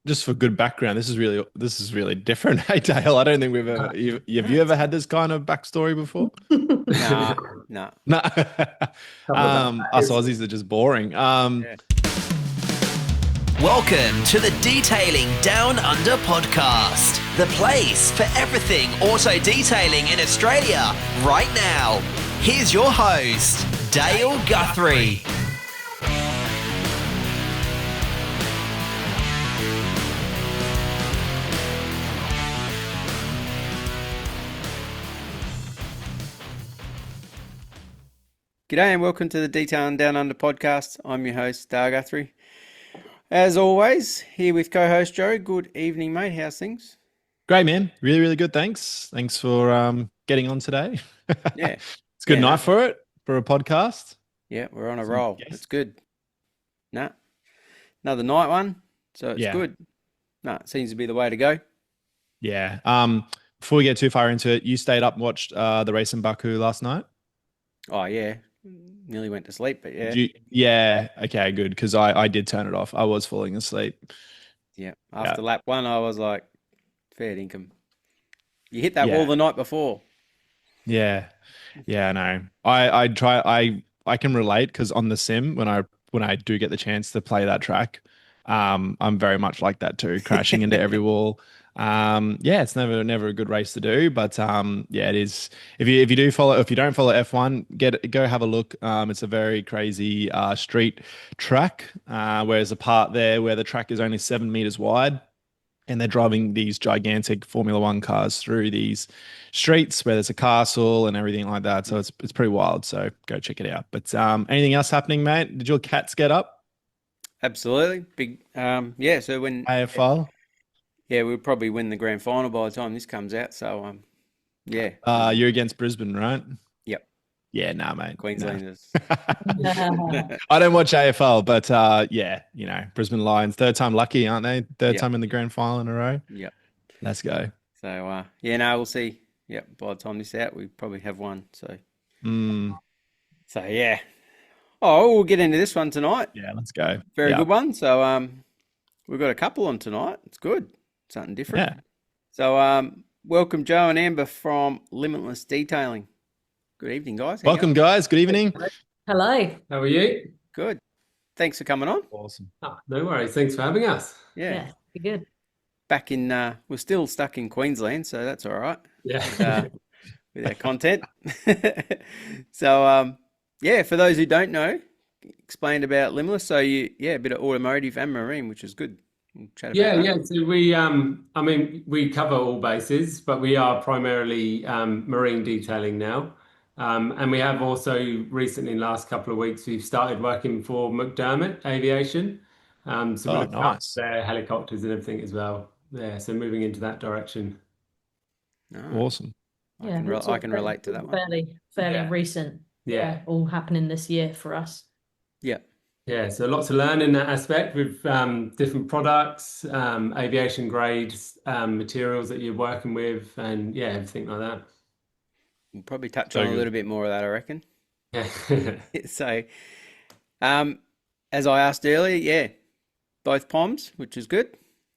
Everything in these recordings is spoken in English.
just for good background, this is really different. Hey Dale, I don't think we've ever have you That's ever had this kind of backstory before? Nah, Couple nah. No. of bad Us days. Aussies are just boring. Yeah. Welcome to the Detailing Down Under podcast, the place for everything auto detailing in Australia right now. Here's your host, Dale Guthrie. G'day and welcome to the Detailing Down Under podcast. I'm your host, Dale Guthrie. As always, here with co-host Joe. Good evening, mate. How's things? Great, man. Really, really good. Thanks for getting on today. Yeah. It's a good Yeah, night no. for it, for a podcast. Yeah, we're on a Some roll. It's guests. good. Nah. Another night one. So it's Yeah. good. No, it seems to be the way to go. Yeah. Before we get too far into it, you stayed up and watched the race in Baku last night. Oh yeah. Nearly went to sleep, but Did yeah. you? Yeah. Okay, good. Because I did turn it off. I was falling asleep. Yeah. Yeah. After lap one I was like, fair income. You hit that wall Yeah. the night before. Yeah. Yeah, I know. I can relate because on the sim when I do get the chance to play that track, I'm very much like that too, crashing into every wall. Yeah, it's never a good race to do, but yeah, it is. If you don't follow F1, go have a look. It's a very crazy street track. Where there's a part there where the track is only 7 meters wide and they're driving these gigantic Formula One cars through these streets where there's a castle and everything like that. So it's pretty wild. So go check it out. But anything else happening, mate? Did your cats get up? Absolutely. Big yeah, so when AFL? yeah, we'll probably win the grand final by the time this comes out. So yeah. You're against Brisbane, right? Yep. Yeah, nah, mate. Nah. Queenslanders. I don't watch AFL, but yeah, Brisbane Lions, third time lucky, aren't they? Third Yep. time in the grand final in a row. Yep. Let's go. So yeah, no, we'll see. Yep, by the time this out, we probably have one. Mm, So yeah. Oh, we'll get into this one tonight. yeah, let's go. Very Yeah. good one. So we've got a couple on tonight. It's good. Something different. Yeah. So welcome Joe and Amber from Limitless Detailing. Good evening, guys. How you Welcome, going? guys. Good evening. Hello. How are you? Good. Thanks for coming on. Awesome. No worries. Thanks for having us. Yeah. Yeah, be good. Back in we're still stuck in Queensland, so that's all right. Yeah. With our content. So yeah, for those who don't know, explain about Limitless. So a bit of automotive and marine, which is good. We'll chat about that. Yeah. So we cover all bases, but we are primarily marine detailing now. And we have also recently, in the last couple of weeks, we've started working for McDermott Aviation. So we Oh, look after nice. their helicopters and everything as well. Yeah, so moving into that direction. No, Awesome. Yeah, it's I all can relate to that one. fairly Yeah. recent. Yeah. Yeah, all happening this year for us. Yeah. Yeah, so lots to learn in that aspect with different products, aviation grades, materials that you're working with, and yeah, everything like We'll probably touch So on a good. little bit more of that, I reckon. that. So um as I asked earlier, yeah, both POMs, which is good.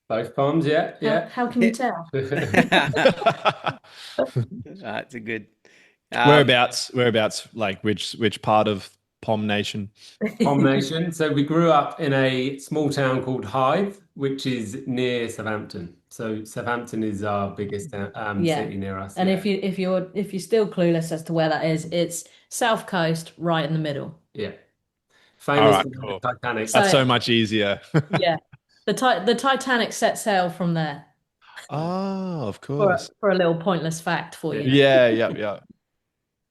Both palms, yeah, How yeah. how can you tell? It's a good. Um, Whereabouts, like which part of Pom Nation? Palm Nation. So we grew up in a small town called Hythe, which is near Southampton. So Southampton is our biggest Yeah. city near us. And Yeah, if you're still clueless as to where that is, it's South Coast, right in the middle. yeah. All Famous right, for the cool. Titanic. That's So so much easier. yeah, the Titanic set sail from there. Oh, of For course. for a little pointless fact for you. Yeah. Yeah, yeah.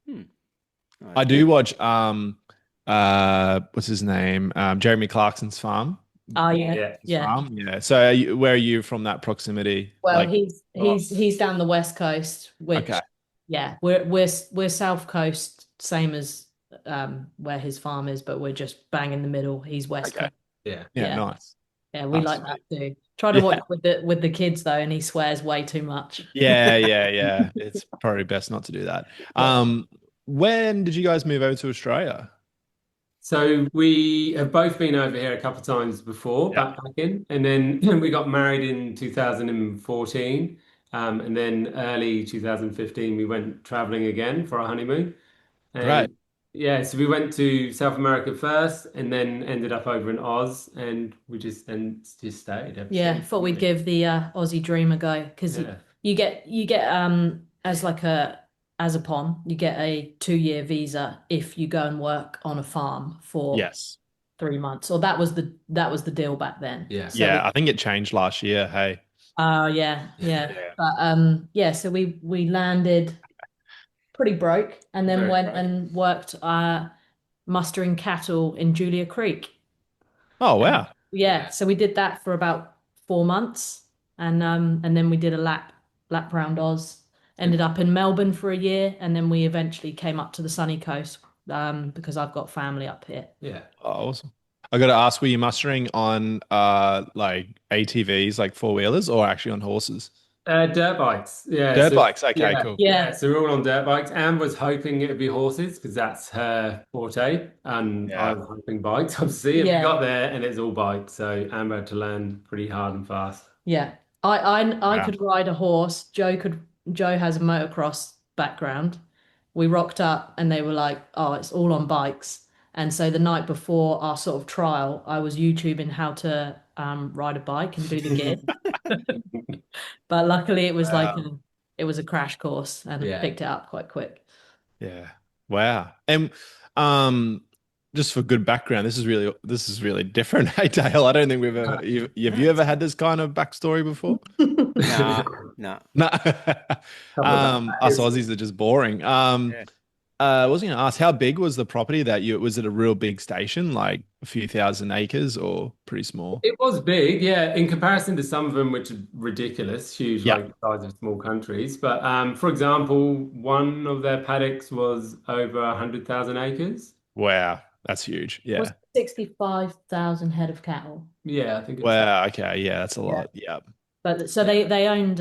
hmm, oh, I that's do good. watch what's his name? Jeremy Clarkson's farm. Oh yeah, Yeah. His yeah. farm. Yeah. So where are you from that proximity? Well, Like, he's oh, he's he's down the west coast, okay. which yeah, we're south coast, same as where his farm is, but we're just bang in the middle. He's west Okay. coast. Yeah. Yeah, Yeah, nice. yeah, we Oh, like that sweet. too. Try to Yeah. watch with the kids though, and he swears way too much. Yeah. It's probably best not to do that. Yeah. When did you guys move over to Australia? So we have both been over here a couple of times before, Yeah. backpacking, and then we got married in 2014, and then early 2015 we went traveling again for our honeymoon. Great. And yeah, so we went to South America first, and then ended up over in Oz, and we just stayed ever Yeah, since. thought we'd give the Aussie dream a go because Yeah, you get as like a pom, you get a 2-year visa if you go and work on a farm for Yes. 3 months. Or that was the deal back then. yeah, So Yeah, I think it changed last year. Hey. oh yeah, yeah. Yeah. But yeah, so we landed pretty broke and then very went right. and worked mustering cattle in Julia Creek. Oh, And wow. yeah, so we did that for about 4 months, and then we did a lap round Oz. Ended up in Melbourne for a year, and then we eventually came up to the sunny coast because I've got family up here. Yeah. Oh, awesome. I got to ask, were you mustering on like ATVs, like four wheelers, or actually on horses? Dirt bikes. Yeah. Dirt So bikes. Okay, yeah, cool. yeah. Yeah, So we're all on dirt bikes. Anne was hoping it would be horses because that's her forte, and I Yeah. was hoping bikes. Obviously, and we yeah, got there, and it's all bikes. So Amber had to learn pretty hard and fast. yeah. I Wow. could ride a horse. Joe has a motocross background. We rocked up and they were like, "Oh, it's all on bikes." And so the night before our sort of trial, I was YouTubing how to ride a bike and do the gear. But luckily, Wow. it was a crash course and Yeah. picked it up quite quick. Yeah. Wow. And um, just for good background, this is really different. Hey, Dale, I don't think we've ever have No, you ever had this kind of backstory before? nah, nah. No. Couple of Us backpackers. Aussies are just boring. Yeah. I was going to ask, how big was the property that was it a real big station, like a few thousand acres or pretty small? It was big, yeah, in comparison to some of them, which are ridiculous, huge, Yeah. like the size of small countries. But for example, one of their paddocks was over 100,000 acres. Wow. That's huge. Was Yeah. 65,000 head of cattle. Yeah, I think it was that. Wow. Okay. Yeah, that's a Yeah. lot. Yeah. But so Yeah. they owned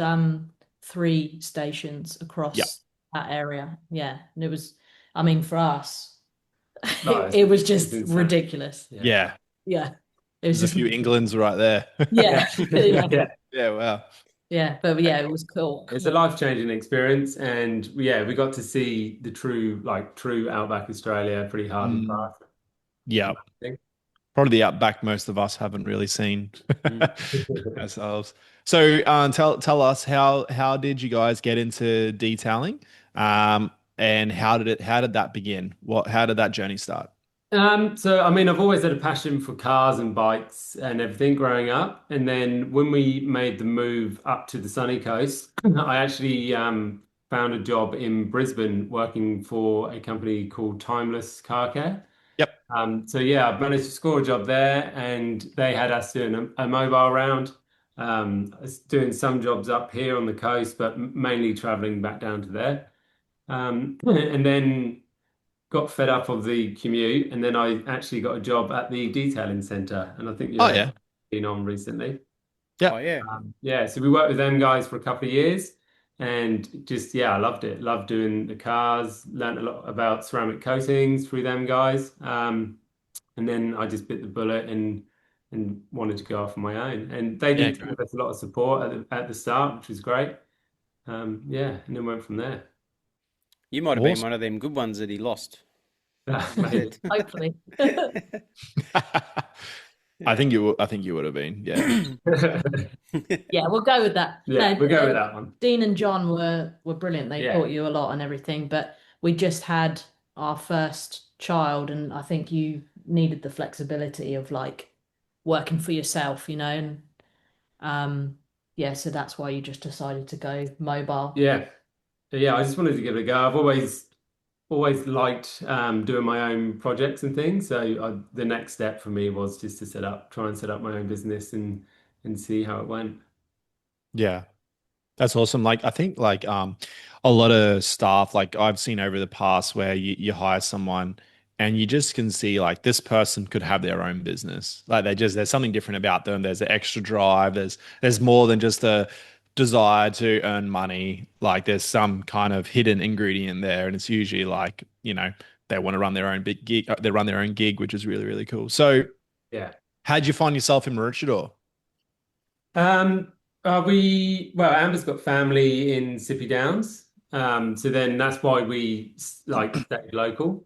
3 stations Yeah. across that area. Yeah. And it was, I mean, for us, No, it was it's just insane. ridiculous. Yeah. Yeah. Yeah. It was There's a just few Englands right there. yeah. Yeah. Yeah. Yeah. Yeah. Wow. Yeah. But yeah, it was cool. It's a life-changing experience, and yeah, we got to see the true outback Australia, pretty hard and Mm, fast. yeah. Amazing. Probably the outback most of us haven't really seen Mm. ourselves. So tell us how did you guys get into detailing? And how did that begin? How did that journey start? So I mean, I've always had a passion for cars and bikes and everything growing up. And then when we made the move up to the sunny coast, I actually found a job in Brisbane working for a company called Timeless Car Care. Yep. So yeah, I managed to score a job there, and they had us doing a mobile round, doing some jobs up here on the coast, but mainly traveling back down to there. And then got fed up of the commute, and then I actually got a job at the detailing centre, and I think Oh you're yeah. been on recently. Oh Yeah. yeah. Yeah, so we worked with them guys for a couple of years, and just yeah, I loved it. Loved doing the cars. Learned a lot about ceramic coatings through them guys. And then I just bit the bullet and wanted to go off on my own. And they Yeah. did Great. give us a lot of support at the start, which was great. Yeah, and then went from there. You might have been Awesome. one of them good ones that he lost Maybe. instead. Hopefully. Yeah. I think you would have been. Yeah. Yeah, we'll go with that. Yeah, No, we'll go with that one. Dean and John were brilliant. They Yeah. taught you a lot and everything, but we just had our first child, and I think you needed the flexibility of like working for yourself, and yeah, so that's why you just decided to go mobile. Yeah. Yeah, I just wanted to give it a go. I've always liked doing my own projects and things. So the next step for me was just to try and set up my own business and see how it went. Yeah. That's awesome. Like I think like a lot of staff like I've seen over the past where you hire someone and you just can see like this person could have their own business. Like there's something different about them. There's an extra drive. There's more than just a desire to earn money. Like there's some kind of hidden ingredient there and it's usually like, they want to run their own big gig. They run their own gig, which is really, really cool. So Yeah. how'd you find yourself in Maroochydore? Well, Amber's got family in Sippy Downs. So then that's why we like stayed local.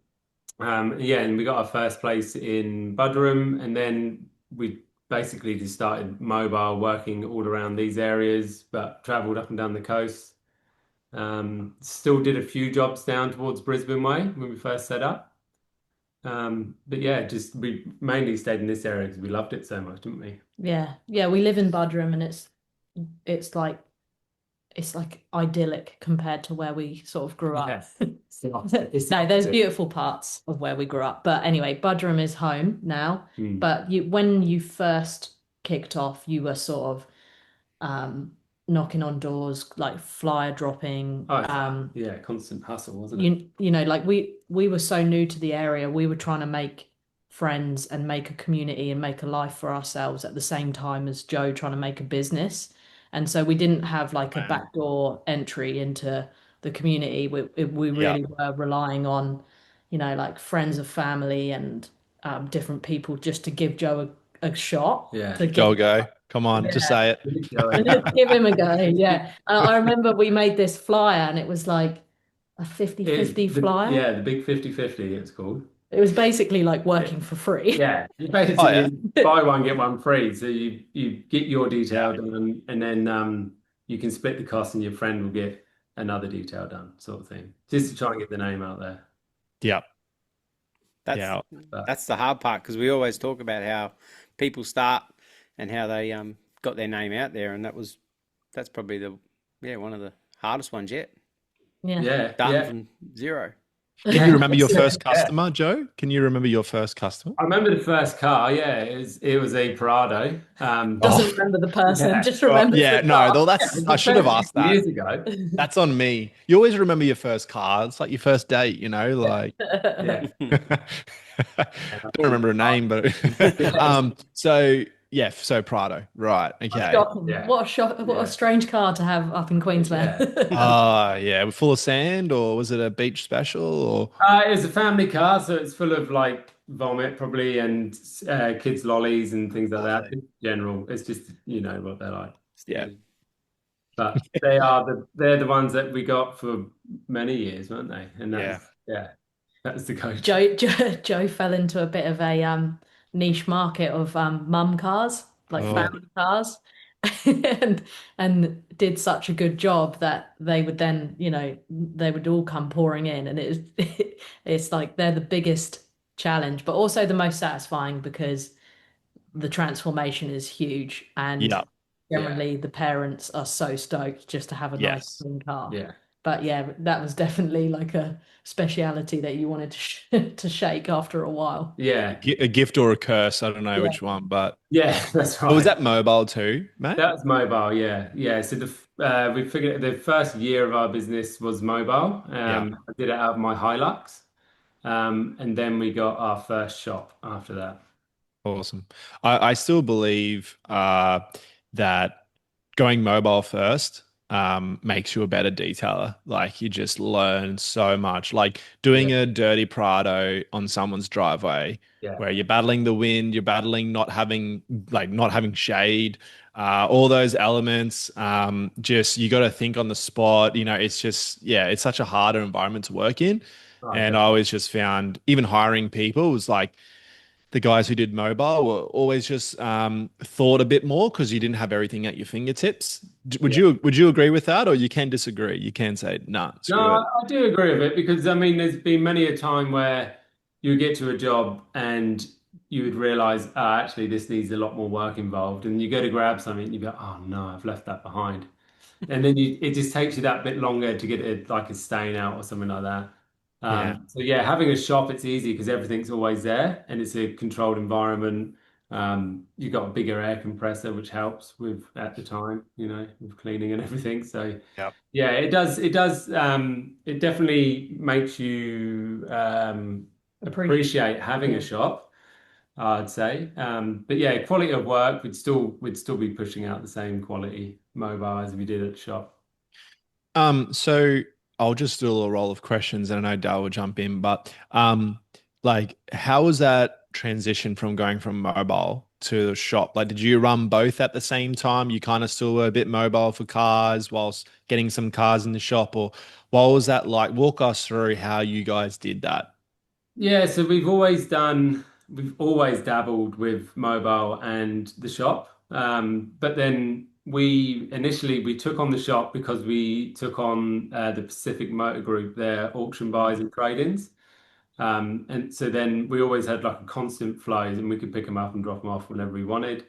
Yeah, and we got our first place in Budrum, and then we basically just started mobile working all around these areas, but traveled up and down the coast. Still did a few jobs down towards Brisbane way when we first set up. But yeah, just we mainly stayed in this area because we loved it so much, didn't we? Yeah, yeah, we live in Budrum, and it's like it's like idyllic compared to where we sort of grew up. Yeah. No, there's beautiful parts of where we grew up. But anyway, Budrum is home now. Hmm. But when you first kicked off, you were sort of knocking on doors, like flyer dropping. Oh, yeah, constant hustle, wasn't it? You know, like we were so new to the area, we were trying to make friends and make a community and make a life for ourselves at the same time as Joe trying to make a business. And so we didn't have like a Wow. backdoor entry into the community. We Yeah. really were relying on, you know, like friends of family and different people just to give Joe a shot. Yeah. To Go. Come on, just say it. give him a go. Yeah. I remember we made this flyer and it was like a 50-50 flyer. Yeah, the big 50-50 it's called. It was basically like working for free. Yeah, you basically buy one, get one free. So you get your detail done, and then you can split the cost and your friend will get another detail done, sort of thing. Just to try and get the name out there. Yeah. That's the hard part, because we always talk about how people start and how they got their name out there, and that's probably one of the hardest ones yet. Yeah. Starting from zero. Can you remember your first customer, Joe? Can you remember your first customer? I remember the first car. Yeah, it was a Prado. Doesn't remember the person, just remember. Yeah, the no, car. though I should have asked that years ago. That's on me. You always remember your first car. It's like your first date, you know, like Yeah. don't remember a name, but so Prado, right? Okay. Shocking. Yeah. What a shock! What a strange car to have up in Queensland. Yeah, full of sand, or was it a beach special? Or It was a family car, so it's full of like vomit probably and kids' lollies and things like that. In general, it's just you know what they're like. yeah, But they're the ones that we got for many years, weren't they? And that's the go-to. Joe fell into a bit of a niche market of mum cars, like family cars, and did such a good job that they would then, you know, they would all come pouring in, and it's like they're the biggest challenge, but also the most satisfying because the transformation is huge, and generally the parents are so stoked just to have a nice clean car. Yeah. But yeah, that was definitely like a speciality that you wanted to shake after a while. Yeah. a gift or a curse. I don't know which one, but Yeah, that's right. was that mobile too, mate? That was mobile, yeah. Yeah. So we figured the first year of our business was mobile. I did it out of my Hilux. And then we got our first shop after that. Awesome. I still believe that going mobile first makes you a better detailer. Like you just learn so much. Like doing a dirty Prado on someone's driveway where you're battling the wind, you're battling not having shade, all those elements. Just you got to think on the spot. You know, it's just it's such a harder environment to work in. And I always just found even hiring people was like the guys who did mobile were always just thought a bit more because you didn't have everything at your fingertips. Would you agree with that, or you can disagree? You can say nah. No, I do agree with it because I mean, there's been many a time where you get to a job and you would realize, actually, this needs a lot more work involved, and you go to grab something, and you go, oh no, I've left that behind, and then it just takes you that bit longer to get it like a stain out or something like that. So having a shop, it's easy because everything's always there and it's a controlled environment. You've got a bigger air compressor, which helps with at the time, you know, with cleaning and everything. So it does. It definitely makes you appreciate having a shop, I'd say. But yeah, quality of work we'd still be pushing out the same quality mobile as we did at the shop. So I'll just do a little roll of questions and I know Dale will jump in, but like how was that transition from going from mobile to the shop? Like did you run both at the same time? You kind of still were a bit mobile for cars whilst getting some cars in the shop, or what was that like? Walk us through how you guys did that. Yeah, so we've always dabbled with mobile and the shop. But then we took on the shop because we took on the Pacific Motor Group, their auction buys and trade-ins. And so then we always had like a constant flows and we could pick them up and drop them off whenever we wanted.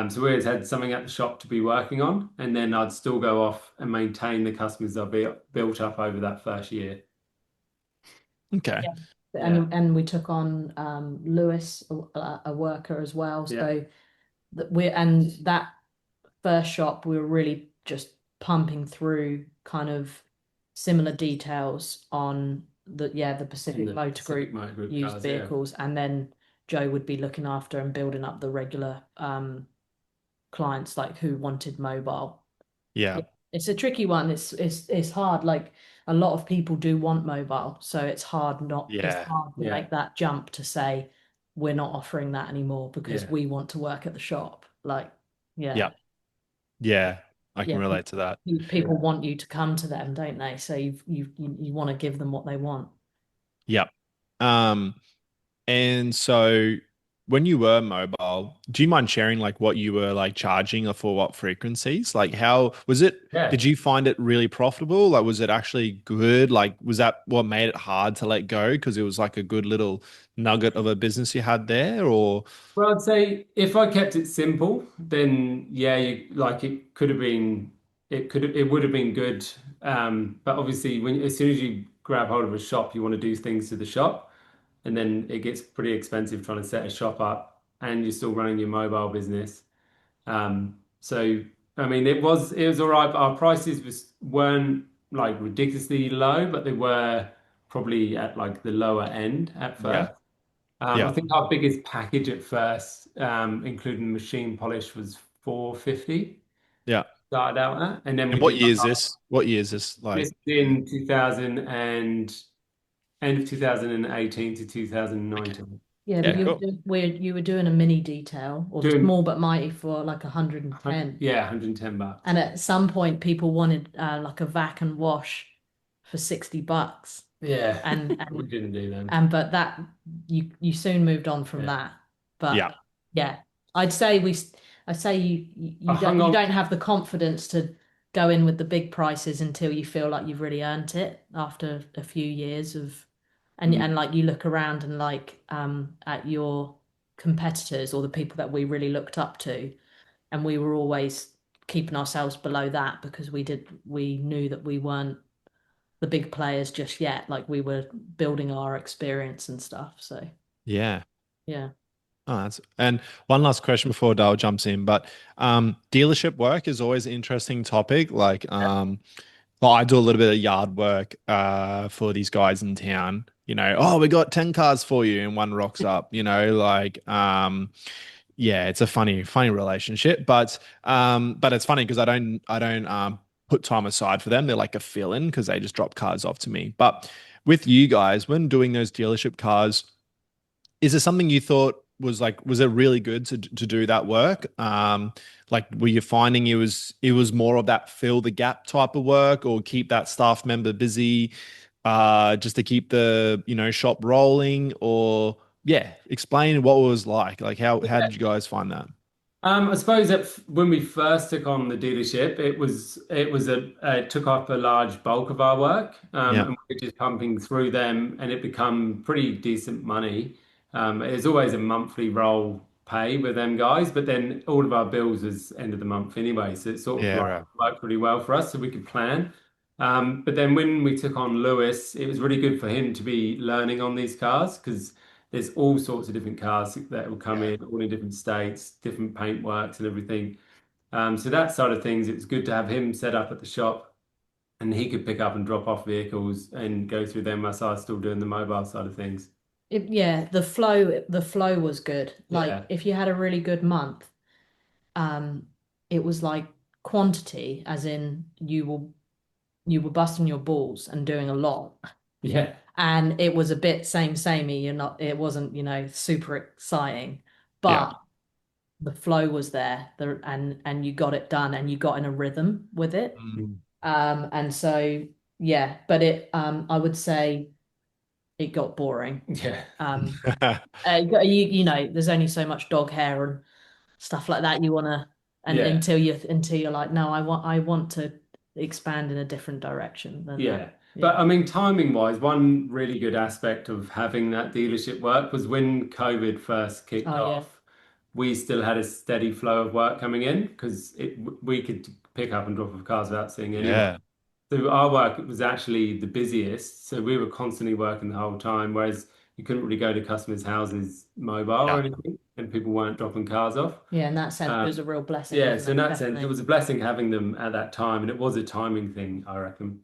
So we always had something at the shop to be working on, and then I'd still go off and maintain the customers built up over that first year. Okay. Yeah. Yeah, And we took on Lewis, a worker as well. yeah, So that we and that first shop we were really just pumping through kind of similar details on the in Pacific the Motor Pacific Group Motor Group used cars, yeah. vehicles, and then Joe would be looking after and building up the regular clients like who wanted mobile. Yeah. Yeah, it's a tricky one. It's hard. Like a lot of people do want mobile, so it's Yeah. hard to Yeah, make that jump to say we're not offering that anymore because yeah, we want to work at the shop. Like, Yeah. yeah, Yeah. I can yeah. relate to that. People want you to come to them, don't they? So you want to give them what they want. Yep. Um, And so when you were mobile, do you mind sharing like what you were like charging or for what frequencies? Like how was it, yeah. did you find it really profitable? Like was it actually good? Like was that what made it hard to let go? Because it was like a good little nugget of a business you had there, or Well, I'd say if I kept it simple, then yeah, like it would have been good. But obviously, as soon as you grab hold of a shop, you want to do things to the shop, and then it gets pretty expensive trying to set a shop up, and you're still running your mobile business. So I mean, it was all right. But our prices weren't like ridiculously low, but they were probably at like the lower end at yeah, first. I yeah, think our biggest package at first, including machine polish, was 450. yeah. Started out at, and then And we what did year is this? What year is this? this Like, in 2000 and end of 2018 to okay. 2019. Yeah, but Yeah, cool. you were doing a mini detail or Doing, small but mighty for like 110. yeah, 110 bucks. And at some point, people wanted like a vac and wash for $60, Yeah, and we and didn't do them. and but that you soon moved on from Yeah, that. Yeah, But yeah, I'd say I'd say I hung you on. don't have the confidence to go in with the big prices until you feel like you've really earned it after a few years of, Mm, and like you look around and like at your competitors or the people that we really looked up to, and we were always keeping ourselves below that because we knew that we weren't the big players just yet. Like we were building our experience and stuff. So yeah. yeah. Oh, and one last question before Dale jumps in, but dealership work is always an interesting topic. Like, well, I do a little bit of yard work for these guys in town. You know, oh, we got 10 cars for you, and one rocks up, you know, like yeah, it's a funny relationship, but it's funny because I don't put time aside for them. They're like a fill-in because they just drop cars off to me. But with you guys, when doing those dealership cars, is it something you thought was like, was it really good to do that work? Like were you finding it was more of that fill the gap type of work or keep that staff member busy, just to keep the, shop rolling? Or yeah, explain what it was like. Like how did you guys find that? I suppose that when we first took on the dealership, it took up a large bulk of our work, Yeah. and we were just pumping through them, and it become pretty decent money. It's always a monthly roll pay with them guys, but then all of our bills was end of the month anyway, so it sort of Yeah, like right. worked pretty well for us, so we could plan. But then when we took on Lewis, it was really good for him to be learning on these cars because there's all sorts of different cars that will come Yeah. in, all in different states, different paint works and everything. So that side of things, it's good to have him set up at the shop and he could pick up and drop off vehicles and go through them as I was still doing the mobile side of things. Yeah, the flow was good. Like Yeah. if you had a really good month, um, it was like quantity, as in you were busting your balls and doing a lot. Yeah. And it was a bit samey. It wasn't, super exciting, Yeah. but the flow was there, and you got it done and you got in a rhythm with it. Mm. And so yeah, but I would say it got boring. Yeah. There's only so much dog hair and stuff like that you wanna, and Yeah. until you're like, no, I want to expand in a different direction. Then Yeah. But yeah. I mean, timing wise, one really good aspect of having that dealership work was when COVID first kicked Oh yeah. off, we still had a steady flow of work coming in because we could pick up and drop off cars without seeing anyone. Yeah. So our work was actually the busiest. So we were constantly working the whole time, whereas you couldn't really go to customers' houses mobile or Yeah. anything, and people weren't dropping cars off. Yeah, in that sense, it was Um, a real blessing, yeah, wasn't so in it? that sense, it Definitely. was a blessing having them at that time, and it was a timing thing, I reckon.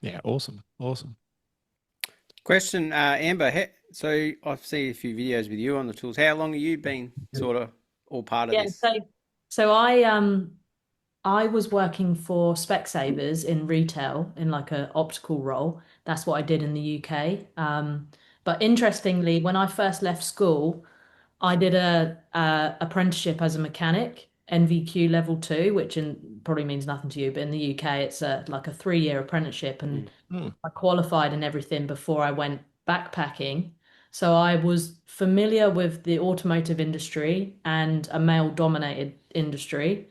Yeah. Awesome. Awesome. Question, Amber. So I've seen a few videos with you on the tools. How long have you been sort of all part of Yeah, this? so I was working for Specsavers in retail in like a optical role. That's what I did in the UK. But interestingly, when I first left school, I did a apprenticeship as a mechanic, NVQ level 2, which probably means nothing to you, but in the UK it's like a 3-year apprenticeship, and Mm. I qualified and everything before I went backpacking. So I was familiar with the automotive industry and a male-dominated industry.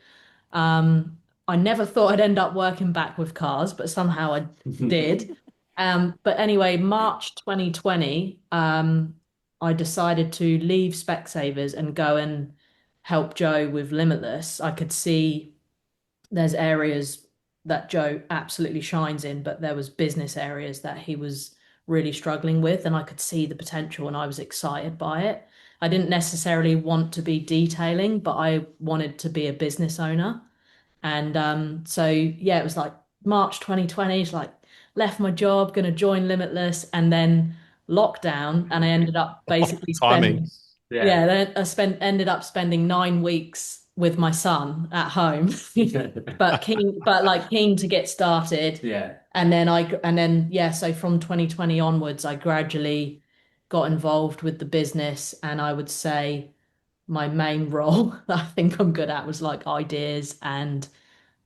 I never thought I'd end up working back with cars, but somehow I did. But anyway, March 2020, I decided to leave Specsavers and go and help Joe with Limitless. I could see there's areas that Joe absolutely shines in, but there was business areas that he was really struggling with, and I could see the potential and I was excited by it. I didn't necessarily want to be detailing, but I wanted to be a business owner. And so yeah, it was like March 2020, it's like left my job, gonna join Limitless, and then lockdown, and I ended up basically Timing. spending Yeah. yeah, then I ended up spending 9 weeks with my son at home, but keen to get started. Yeah. And then yeah, so from 2020 onwards, I gradually got involved with the business, and I would say my main role that I think I'm good at was like ideas and Yeah.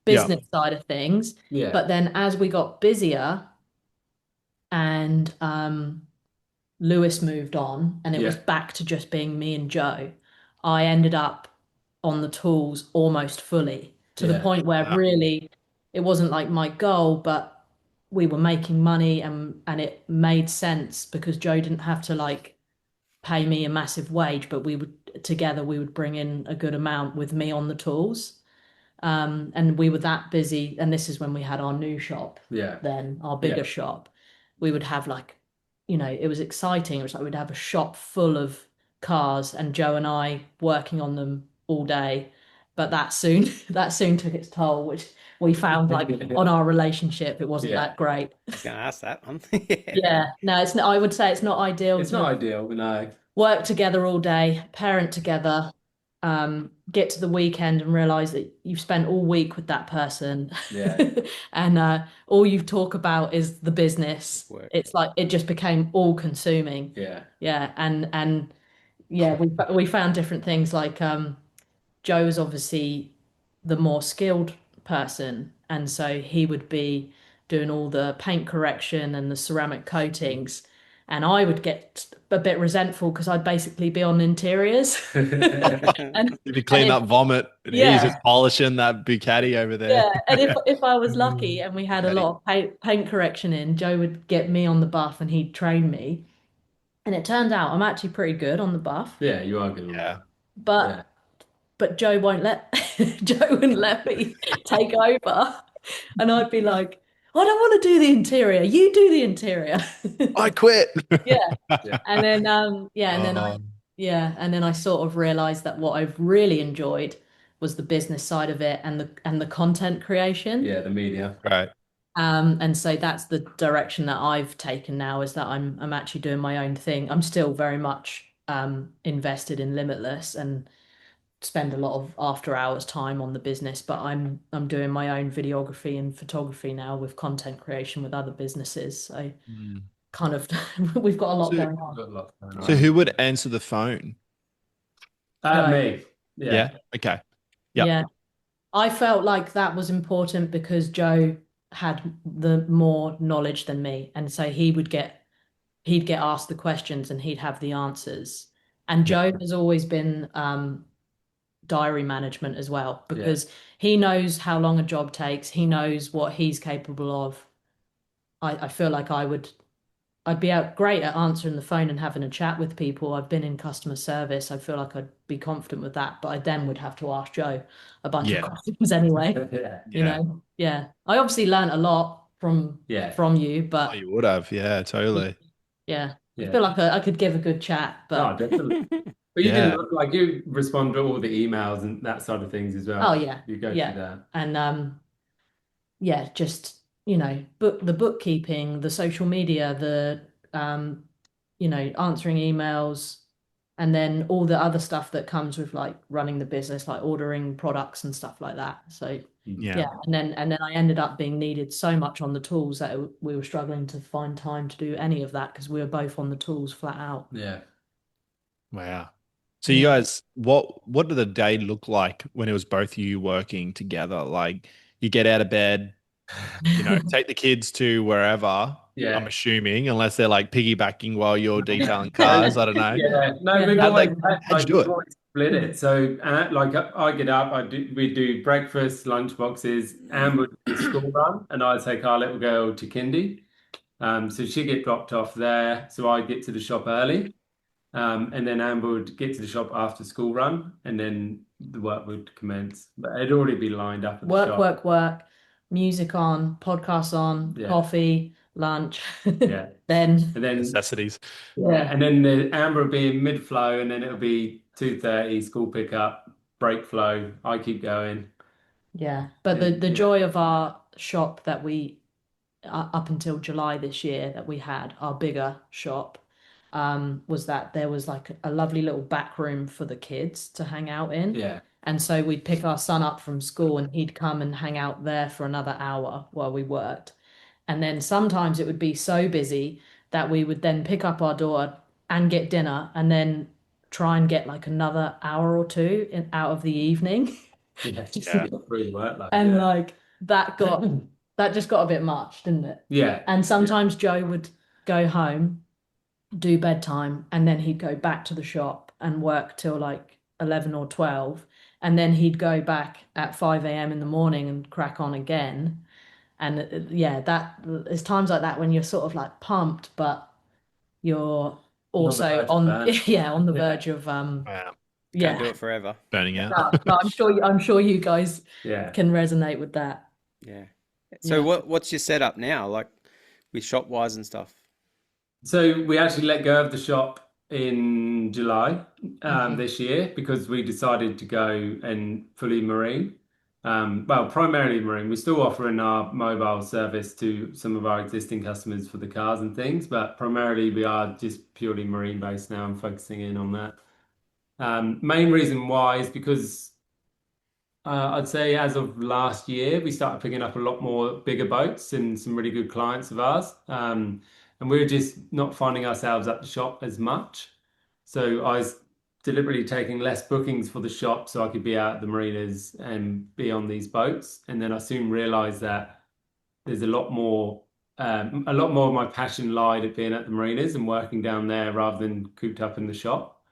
business side of things. Yeah. But then as we got busier and Lewis moved on and it was Yeah. back to just being me and Joe, I ended up on the tools almost fully, to the Yeah. point where Yeah. really it wasn't like my goal, but we were making money, and it made sense because Joe didn't have to like pay me a massive wage, but we would bring in a good amount with me on the tools. And we were that busy, and this is when we had our new shop, Yeah. then our Yeah. bigger shop. We would have like, it was exciting. It was like we'd have a shop full of cars and Joe and I working on them all day. But that soon that soon took its toll, which we found like on our relationship, it wasn't Yeah. that great. I was going to ask that one. Yeah, no, it's not, I would say it's not ideal It's to not ideal, but no. work together all day, parent together, get to the weekend and realize that you've spent all week with that person. Yeah. And all you talk about is the business. Work. It's like it just became all consuming. Yeah. Yeah, and yeah, we found different things like Joe's obviously the more skilled person, and so he would be doing all the paint correction and the ceramic coatings, and I would get a bit resentful because I'd basically be on interiors. and If you and clean if up vomit, and he's yeah, just polishing that Bugatti over there. yeah, and if I was lucky and we had a Bugatti. lot of paint correction in, Joe would get me on the buff and he'd train me. And it turned out I'm actually pretty good on the buff, Yeah, you are good. Yeah. but Yeah. Joe won't let Joe wouldn't let me take over. And I'd be like, I don't want to do the interior. You do the interior. I quit. Yeah. Yeah. And then Oh, and then I sort of realized that what I've really enjoyed was the business side of it and the content creation. Yeah, the media. right. And so that's the direction that I've taken now, is that I'm actually doing my own thing. I'm still very much invested in Limitless and spend a lot of after hours time on the business, but I'm doing my own videography and photography now with content creation with other businesses. So Mm. kind of we've got a lot So, going on. Got lots going so on. who would answer the phone? Joe, Me. Yeah. Yeah. Okay. Yep. yeah. I felt like that was important because Joe had the more knowledge than me, and so he'd get asked the questions and he'd have the answers. And Yeah. Joe has always been diary management as well Yeah. because he knows how long a job takes. He knows what he's capable of. I feel like I'd be out great at answering the phone and having a chat with people. I've been in customer service. I feel like I'd be confident with that, but I then would have to ask Joe a bunch of Yeah. questions anyway. Yeah. You Yeah. know, yeah. I obviously learned a lot Yeah. from you, Oh, but you would have. Yeah, totally. yeah, I Yeah. feel like I could give a good chat, Oh, but definitely. But you Yeah. didn't like you respond to all the emails and that side of things as oh well. yeah, You go through yeah, that. and yeah, just the bookkeeping, the social media, the answering emails, and then all the other stuff that comes with like running the business, like ordering products and stuff like that. So Yeah. yeah, and then I ended up being needed so much on the tools that we were struggling to find time to do any of that because we were both on the tools flat out. Yeah. Wow. So you Yeah. guys, what did the day look like when it was both of you working together? Like you get out of bed, take the kids to wherever, I'm Yeah. assuming, unless they're like piggybacking while you're detailing cars. I don't know. Yeah. No, Yeah, we've How'd always they, had, how'd you like do we've it? always split it. So like I get up, we do breakfast, lunch boxes, and we do the school run, and I take our little girl to kindy. So she get dropped off there, so I get to the shop early. And then Amber would get to the shop after school run, and then the work would commence. But it'd already be lined up at the work, shop. work, work, music on, podcasts on, Yeah, coffee, lunch, yeah. then And then Necessities. yeah, and then the Amber would be in mid flow, and then it'll be 2:30 school pickup, break flow. I keep going. yeah. But the And the yeah, joy of our shop that we up until July this year that we had our bigger shop was that there was like a lovely little back room for the kids to hang out in. yeah, And so we'd pick our son up from school and he'd come and hang out there for another hour while we worked. And then sometimes it would be so busy that we would then pick up our daughter and get dinner and then try and get like another hour or two out of the evening. yeah. Yeah. Really work like And yeah, like that just got a bit much, didn't it? yeah, And sometimes Joe would go home, do bedtime, and then he'd go back to the shop and work till like 11 or 12. And then he'd go back at 5 a.m. in the morning and crack on again. And yeah, that there's times like that when you're sort of like pumped, but you're You're on the also verge of on burnout. yeah, on the Yeah, verge of Wow. Can't do yeah. it forever. Burning out. No, I'm sure you guys yeah. can resonate with that. Yeah. So Yeah. what's your setup now, like with shop wise and stuff? So we actually let go of the shop in July this year because we decided to go and fully marine. Well, primarily marine. We're still offering our mobile service to some of our existing customers for the cars and things, but primarily we are just purely marine based now and focusing in on that. Main reason why is because I'd say as of last year, we started picking up a lot more bigger boats and some really good clients of ours. And we were just not finding ourselves at the shop as much. So I was deliberately taking less bookings for the shop so I could be out at the marinas and be on these boats. And then I soon realized that there's a lot more of my passion lied at being at the marinas and working down there rather than cooped up in the shop.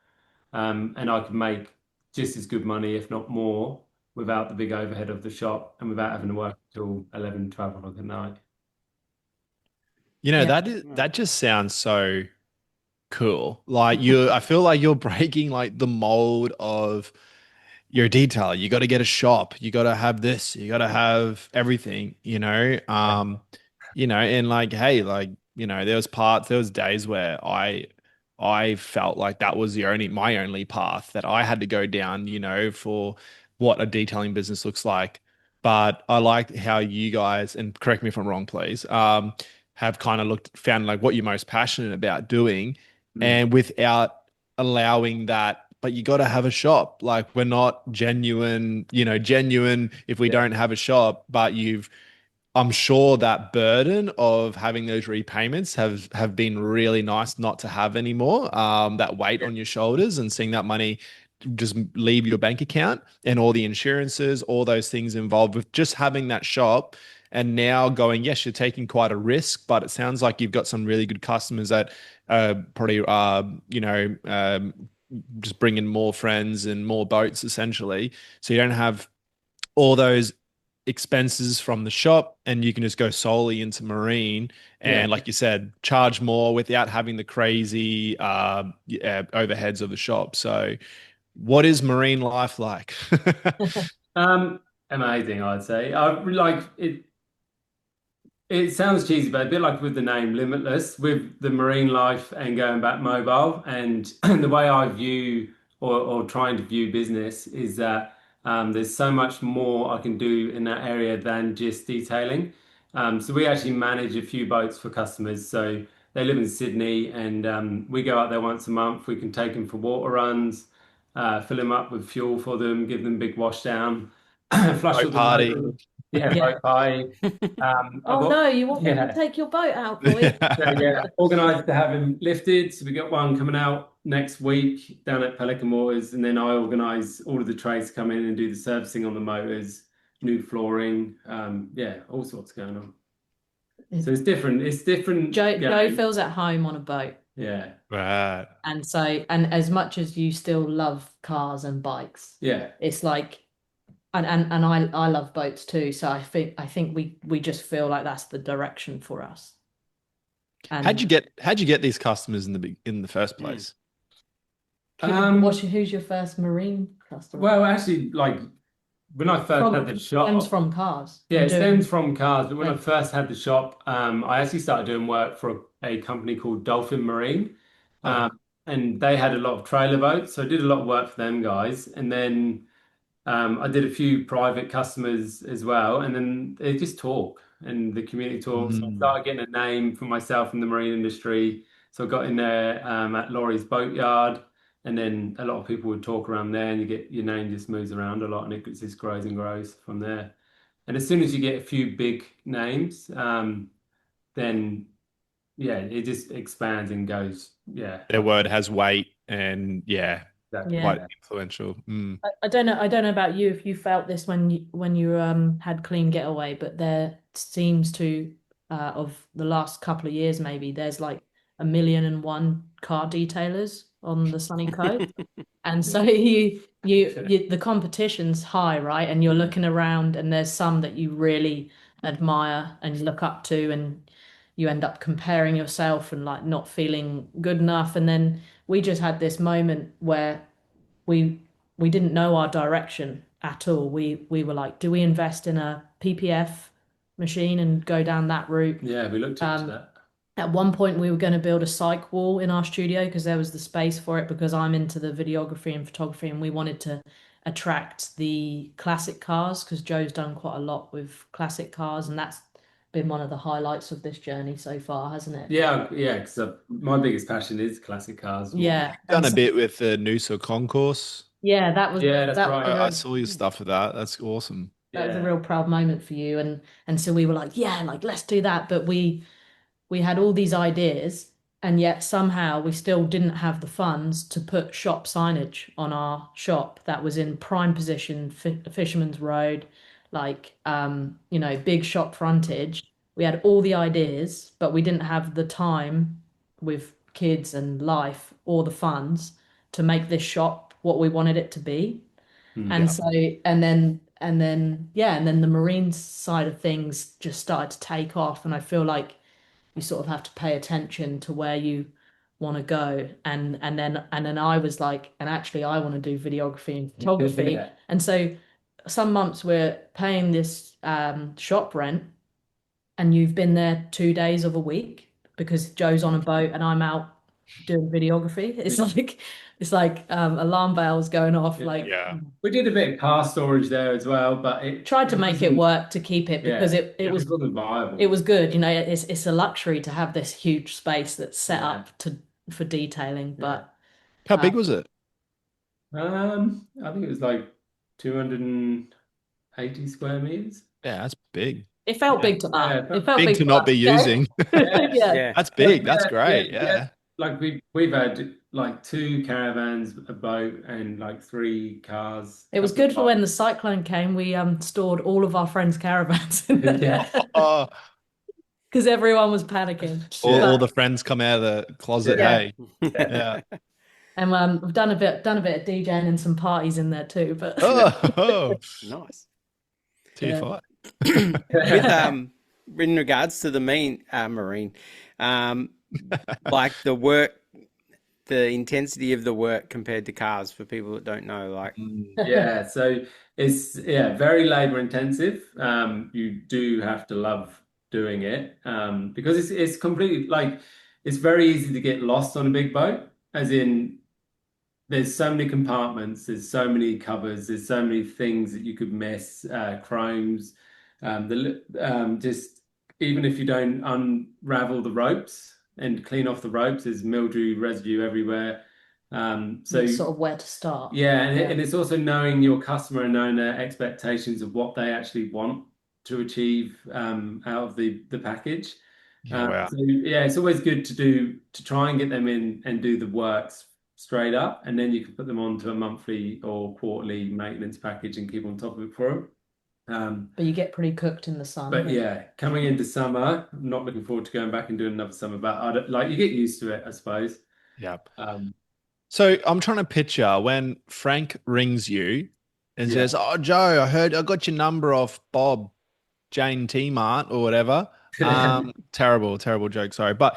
And I could make just as good money, if not more, without the big overhead of the shop and without having to work till 11, 12 o'clock at night. Yeah. That just sounds so cool. Like I feel like you're breaking like the mold of you're a detailer. You got to get a shop. You got to have this. You got to have everything, and like, hey, like, there was days where I felt like that was my only path that I had to go down, for what a detailing business looks like. But I like how you guys, and correct me if I'm wrong, please, have kind of found like what you're most passionate about doing, Mm. and without allowing that but you got to have a shop. Like we're not genuine, genuine if we Yeah. don't have a shop, but I'm sure that burden of having those repayments have been really nice not to have anymore. That weight on your shoulders and seeing that money just leave your bank account and all the insurances, all those things involved with just having that shop. And now going, yes, you're taking quite a risk, but it sounds like you've got some really good customers that probably just bring in more friends and more boats essentially. So you don't have all those expenses from the shop and you can just go solely into marine Yeah. and like you said charge more without having the crazy overheads of the shop. So what is marine life like? Um, Amazing, I'd say. I like it. It sounds cheesy, but a bit like with the name Limitless, with the marine life and going back mobile. And the way I view or trying to view business is that there's so much more I can do in that area than just detailing. So we actually manage a few boats for customers. So they live in Sydney and we go out there once a month. We can take them for water runs, fill them up with fuel for them, give them big wash down, flush Boat all the party. motors. Yeah, Yeah. boat party. I've Oh got no, you want me to yeah, take your boat out for you? so yeah, organised to have him lifted. So we got one coming out next week down at Pelican Waters, and then I organise all of the trades to come in and do the servicing on the motors, new flooring, yeah, all sorts going on. So it's different. It's different. Joe feels at home on a boat. Yeah, Right. And so, and as much as you still love cars and bikes, yeah. it's like, and I love boats too. So I think we just feel like that's the direction for us. How'd you And get these customers in the first Mm. place? who's your first marine customer? Well, actually, like when I first had the Stems shop, from cars. yeah, From it doing stems from cars. But when I like, first had the shop, I actually started doing work for a company called Dolphin Marine. Oh, And they had a lot of trailer boats. So I did a lot of work for them guys. And then I did a few private customers as well. And then they just talk and the community talks. I mm. started getting a name for myself in the marine industry. So I got in there at Laurie's Boatyard. And then a lot of people would talk around there, and you get your name just moves around a lot, and it just grows and grows from there. And as soon as you get a few big names, then yeah, it just expands and goes. Yeah, Their word has weight and yeah, exactly. yeah. quite influential. Mm. I don't know about you if you felt this when you had Clean Getaway, but there seems to of the last couple of years maybe there's like 1,000,001 car detailers on the sunny coast. And so you the competition's high, right? And you're looking around and there's some that you really admire and look up to and you end up comparing yourself and like not feeling good enough. And then we just had this moment where we we didn't know our direction at all. We were like, do we invest in a PPF machine and go down that route? Yeah, we looked into that. At one point, we were going to build a cyc wall in our studio because there was the space for it because I'm into the videography and photography, and we wanted to attract the classic cars because Joe's done quite a lot with classic cars, and that's been one of the highlights of this journey so far, hasn't it? Yeah, yeah, because my biggest passion is classic cars. Yeah. Done And a so, bit with the Noosa Concourse. yeah, that was Yeah, that's that right. I was saw your stuff for that. That's awesome. that was a Yeah, real proud moment for you, and so we were like, yeah, like let's do that, but we had all these ideas, and yet somehow we still didn't have the funds to put shop signage on our shop that was in prime position, Fisherman's Road, like big shop frontage. We had all the ideas, but we didn't have the time with kids and life or the funds to make this shop what we wanted it to be. And Yeah. so, and then the marine side of things just started to take off, and I feel like you sort of have to pay attention to where you want to go, and then I was like, and actually I want to do videography and photography. yeah, And so some months we're paying this shop rent, and you've been there 2 days of a week because Joe's on a boat and I'm out doing videography. It's like alarm bells going off, yeah. like Yeah. We did a bit of car storage there as well, but it tried to make it wasn't- work to keep it because Yeah, it was wasn't viable. it was good. It's a luxury to have this huge space that's set Yeah. up to for detailing. But How uh, big was it? I think it was like 280 square meters. Yeah, that's big. It felt Yeah, big to us. yeah, It felt Big big to to not us. be using. yeah. Yeah. Yeah. That's Well, big. That's great. yeah. Yeah. Like we've had like 2 caravans, a boat, and like 3 cars, It was couple of good for when the cyclone came. We stored all of our friends' caravans in bikes. there Yeah, Oh, because everyone was panicking. all yeah, the friends come out of the closet. yeah. Yeah, Hey. Yeah. and we've done a bit of DJing and some parties in there too. But Oh, Nice. TFI. With in regards to the marine, um, like the work, the intensity of the work compared to cars for people that don't know, like Yeah, so it's very labor intensive. You do have to love doing it because it's completely like it's very easy to get lost on a big boat, as in there's so many compartments, there's so many covers, there's so many things that you could miss, chromes, just even if you don't unravel the ropes and clean off the ropes, there's mildew residue everywhere. So it's sort of where to start. yeah, and, Yeah. and it's also knowing your customer and knowing their expectations of what they actually want to achieve out of the package. Yeah, wow. So yeah, it's always good to try and get them in and do the works straight up, and then you can put them onto a monthly or quarterly maintenance package and keep on top of it for them. But you get pretty cooked in the sun. But yeah, coming into summer, I'm not looking forward to going back and doing another summer, but I don't, like you get used to it, I suppose. Yeah. Um, So I'm trying to picture when Frank rings you and yeah. says, "Oh, Joe, I heard I got your number off Bob Jane T Mart or whatever." Terrible joke, sorry. But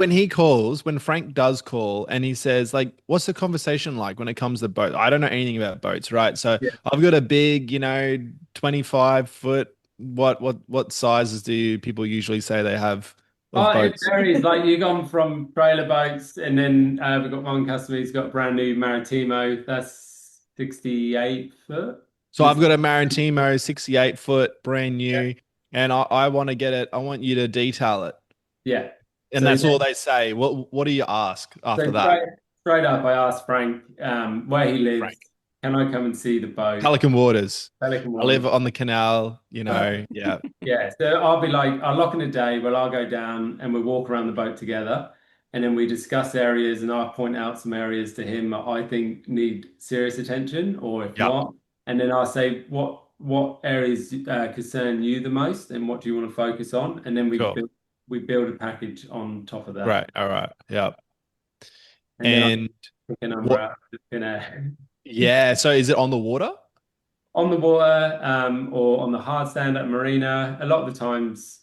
when he calls, when Frank does call and he says, like, what's the conversation like when it comes to boats? I don't know anything about boats, right? So Yeah. I've got a big, 25 foot. What sizes do people usually say they have of Oh, it boats? varies. Like you've gone from trailer boats, and then we've got one customer who's got a brand new Maritimo. That's 68 foot. So I've got a Maritimo 68 foot brand Yeah, new, and I want to get it. I want you to detail it. yeah. And So that's yeah, all they say. What do you ask after so that? straight up, I asked Frank where he lives. Frank. Can I come and see the boat? Pelican Waters. Pelican I live Waters. on the canal, yeah. Yeah, so I'll be like, I'll lock in a day where I'll go down and we walk around the boat together, and then we discuss areas, and I'll point out some areas to him that I think need serious attention, or if Yep. not, and then I'll say what areas concern you the most, and what do you want to focus on, and then Cool. we build a package on top of that, Great. All right. Yep. and then I And pick a number what out in a yeah, so is it on the water? on the water or on the hard stand at marina. A lot of the times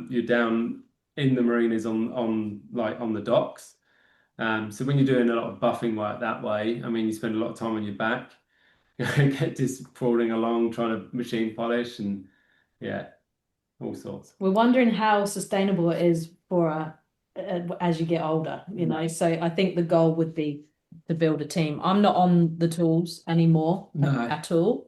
you're down in the marinas on like on the docks. So when you're doing a lot of buffing work that way, I mean, you spend a lot of time on your back, get just crawling along trying to machine polish and yeah, all sorts. We're wondering how sustainable it is for as you get older, So I think the goal would be to build a team. I'm not on the tools anymore No. at all.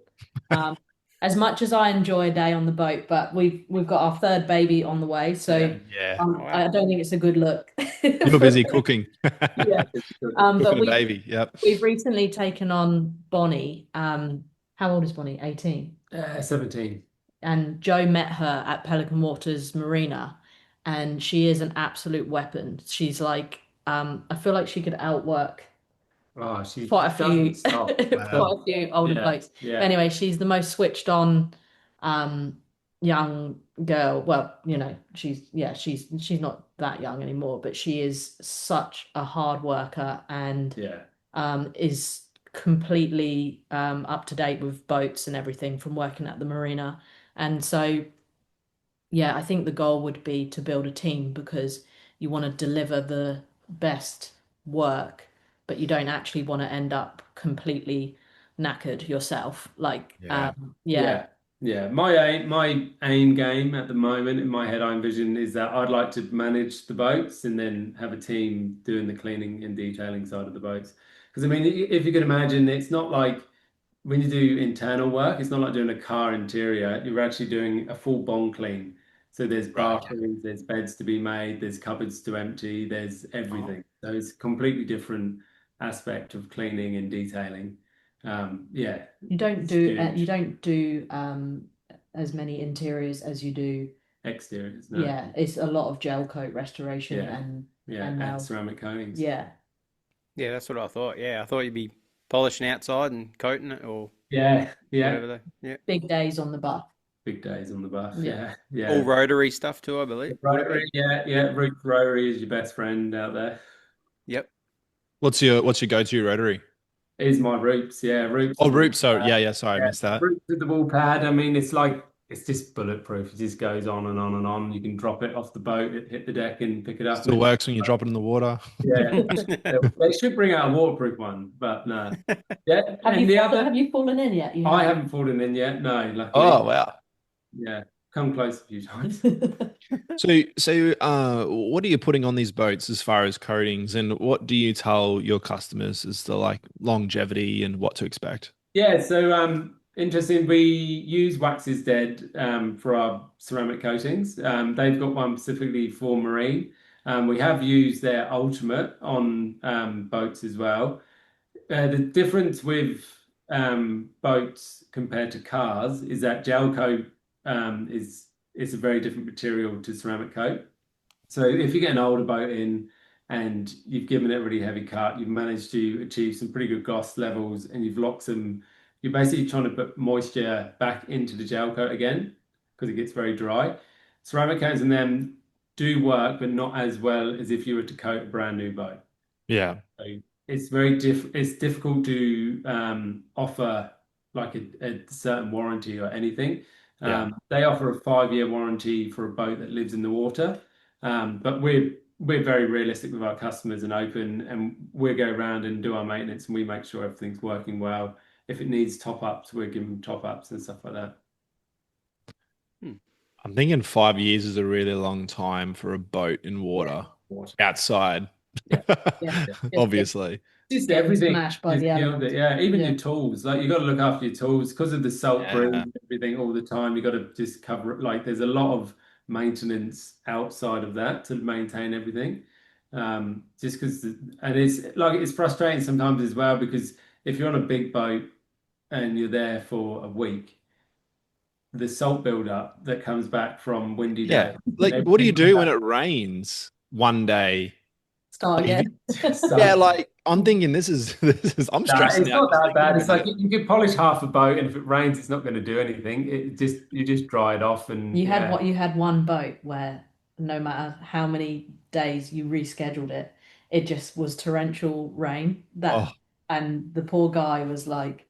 As much as I enjoy a day on the boat, but we've got our third baby on the way, so Yeah. I don't think it's a good look. You're busy cooking. Yeah. Cooking But a baby. Yep. we've recently taken on Bonnie. How old is Bonnie? 18. 17. And Joe met her at Pelican Waters Marina, and she is an absolute weapon. She's like, I feel like she could outwork Oh, she quite a few, doesn't stop. quite a few older Yeah, blokes. yeah. But anyway, she's the most switched on, young girl. Well, she's not that young anymore, but she is such a hard worker and Yeah. is completely up to date with boats and everything from working at the marina. And so, yeah, I think the goal would be to build a team because you want to deliver the best work, but you don't actually want to end up completely knackered yourself. Like, Yeah. Yeah, yeah. My aim game at the moment in my head, I envision is that I'd like to manage the boats and then have a team doing the cleaning and detailing side of the boats. Because I mean, if you can imagine, it's not like when you do internal work, it's not like doing a car interior. You're actually doing a full bond clean. So there's Right. bathrooms, there's beds to be made, there's cupboards to empty, there's everything. So it's completely different aspect of cleaning and detailing. Yeah, You don't it's do huge. you don't do as many interiors as you do. Exteriors, no. Yeah, it's a lot of gel coat restoration Yeah, yeah, and and now ceramic coatings. yeah. Yeah, that's what I thought. Yeah, I thought you'd be polishing outside and coating it or Yeah, yeah. whatever they. Yeah, Big days on the buff. Big days on the buff. Yeah. Yeah, all yeah. rotary stuff too, I believe. Would it be? Rotary, yeah, yeah. Rotary is your best friend out there. Yep. What's your go-to rotary? Is my roots, yeah, roots Oh, with the Roop. So yeah. Sorry, I yeah, missed that. roots with the wall pad. I mean, it's just bulletproof. It just goes on and on and on. You can drop it off the boat, hit the deck, and pick it up, and Still works when you drop it in the water. yeah. They should bring out a waterproof one, but no. Yeah, and the other, Have you fallen in yet? You I have. haven't fallen in yet. No, luckily. Oh wow. Yeah, come close a few times. So, what are you putting on these boats as far as coatings, and what do you tell your customers as to like longevity and what to expect? Yeah, so interesting. We use Wax is Dead for our ceramic coatings. They've got one specifically for marine. We have used their Ultimate on boats as well. The difference with boats compared to cars is that gel coat is a very different material to ceramic coat. So if you get an older boat in and you've given it a really heavy cut, you've managed to achieve some pretty good gloss levels and you've locked some, you're basically trying to put moisture back into the gel coat again because it gets very dry. Ceramic coats in them do work, but not as well as if you were to coat a brand new boat. Yeah, So it's difficult to offer like a certain warranty or anything. yeah, They offer a 5-year warranty for a boat that lives in the water, but we're very realistic with our customers and open, and we go around and do our maintenance and we make sure everything's working well. If it needs top ups, we're giving top ups and stuff like that. Hmm. I'm thinking 5 years is a really long time for a boat in Yeah. water Water. outside. Yeah. Yeah. Obviously. Just Getting everything smashed by just the killed it. elements. Yeah, even Yeah. your tools. Like you got to look after your tools because of the salt breeze Yeah. and everything all the time. You got to just cover it. Like there's a lot of maintenance outside of that to maintain everything. Just because, and it's like it's frustrating sometimes as well because if you're on a big boat and you're there for a week, the salt buildup that comes back from windy Yeah. days and Like, what do you everything like do when that. it rains one day? Start Like, again. yeah, So, like I'm thinking I'm nah, stressing it's out not just that thinking bad. It's about like it. you could polish half a boat, and if it rains, it's not going to do anything. You just dry it off, and yeah, You had one boat where no matter how many days you rescheduled it, it just was torrential rain Oh, and the poor guy was like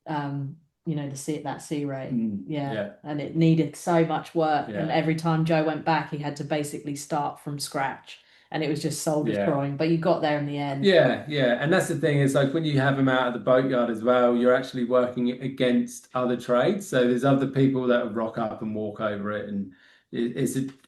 that sea ray. Yeah. yeah, And it needed so much work. And yeah, every time Joe went back, he had to basically start from scratch. And it was just soul yeah. destroying. But you got there in the end. Yeah, yeah, and that's the thing. It's like when you have them out of the boatyard as well, you're actually working against other trades. So there's other people that rock up and walk over it, and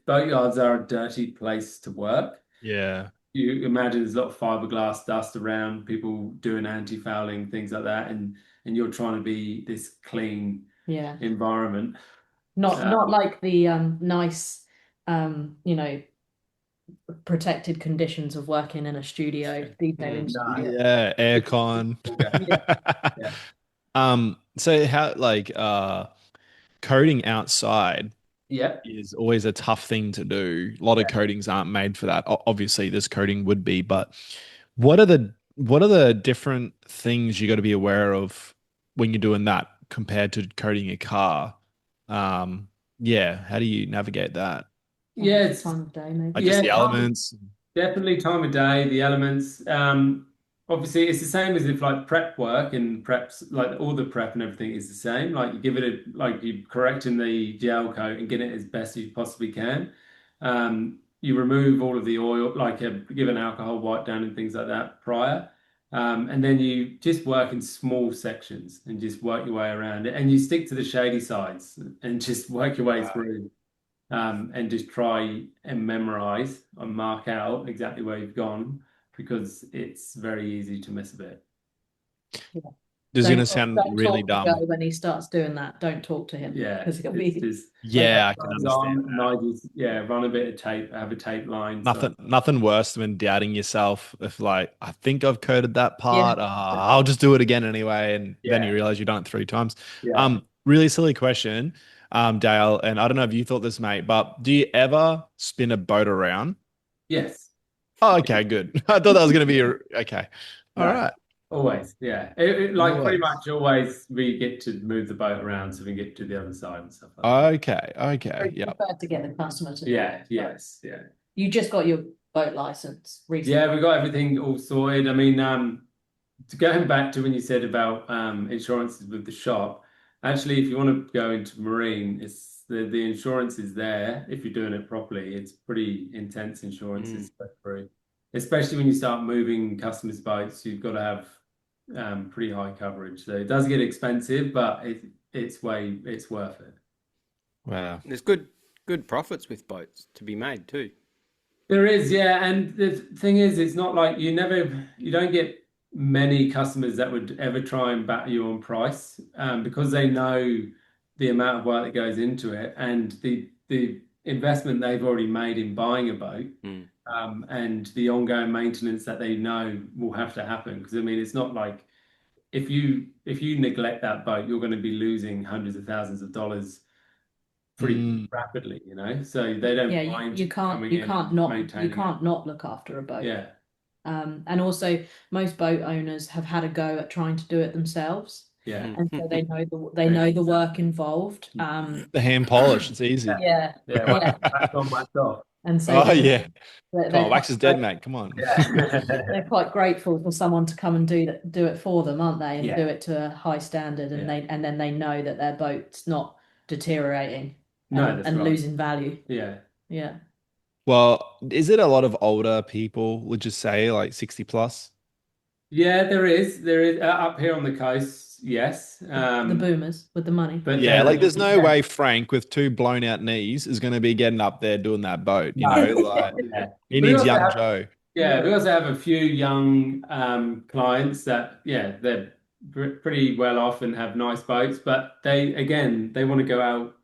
boatyards are a dirty place to work. yeah. You imagine there's a lot of fiberglass dust around, people doing anti-fouling, things like that, and you're trying to be this clean Yeah. environment. Not like the nice protected conditions of working in a studio, detailing No. studio. Yeah, aircon. Yeah. Yeah, So how coding outside yeah, is always a tough thing to do. A lot of coatings aren't made for that. Obviously, this coating would be, but what are the different things you got to be aware of when you're doing that compared to coating a car? Yeah, how do you navigate that? yeah. Time of day, maybe. Like just Yeah, the elements? definitely time of day, the elements. Obviously, it's the same as if like prep work and preps, like all the prep and everything is the same. Like you give it like you correcting the gel coat and get it as best as you possibly can. You remove all of the oil, like give an alcohol wipe down and things like that prior. And then you just work in small sections and just work your way around it. And you stick to the shady sides and just work your way through and just try and memorize and mark out exactly where you've gone because it's very easy to miss a bit. Yeah. This is Don't gonna talk, sound don't really talk to dumb. Joe when he starts doing that. Don't talk to him Yeah, because he'll it's be. just Yeah, I can goes understand on, and that. I just run a bit of tape, have a tape line. So Nothing worse than doubting yourself if like I think I've coded that Yeah. part. I'll just do it again anyway, and then yeah, you realize you've done it 3 times. yeah, Really silly question, Dale, and I don't know if you thought this, mate, but do you ever spin a boat around? yes, Oh, okay, good. I thought that was gonna be okay. All no, right. always, yeah. Like pretty Always. much always, we get to move the boat around so we can get to the other side and stuff like that. Okay, I okay, yep. prefer to get the customer to do Yeah, it. yes, yeah. You just got your boat license recently. Yeah, we got everything all sorted. I mean, to going back to when you said about insurances with the shop, actually, if you want to go into marine, it's the insurance is there if you're doing it properly. It's pretty intense insurances, but free. Especially when you start moving customers' boats, you've got to have pretty high coverage. So it does get expensive, but it's worth it. Wow. There's good profits with boats to be made too. There is, yeah, and the thing is, it's not like you don't get many customers that would ever try and bat you on price, because they know the amount of work that goes into it and the investment they've already made in buying a boat, and the ongoing maintenance that they know will have to happen. Because I mean, it's not like if you neglect that boat, you're going to be losing hundreds of thousands of dollars pretty Mm, rapidly, So they don't Yeah, mind you can't coming you in can't and not maintaining it. look after a boat. Yeah, And also most boat owners have had a go at trying to do it themselves. yeah, And so they know the work involved. the hand polish, it's easy. Yeah, yeah. yeah. Wax on, wax off. And so Oh yeah. Come they're on, quite wax is dead, mate. Come on. they're quite grateful for someone to come and do it for them, aren't they? And Yeah. do it to a high standard, and Yeah. then they know that their boat's not deteriorating No, that's and right. losing value. Yeah. Yeah. Well, is it a lot of older people, would you say, like 60 plus? Yeah, there is. There is up here on the coast, yes. The boomers with the money. But Yeah, like there's no yeah, way Frank with two blown out knees is going to be getting up there doing that boat, no, Like yeah. he We needs also young have Joe. Yeah, we also have a few young clients that, they're pretty well off and have nice boats, but they want to go out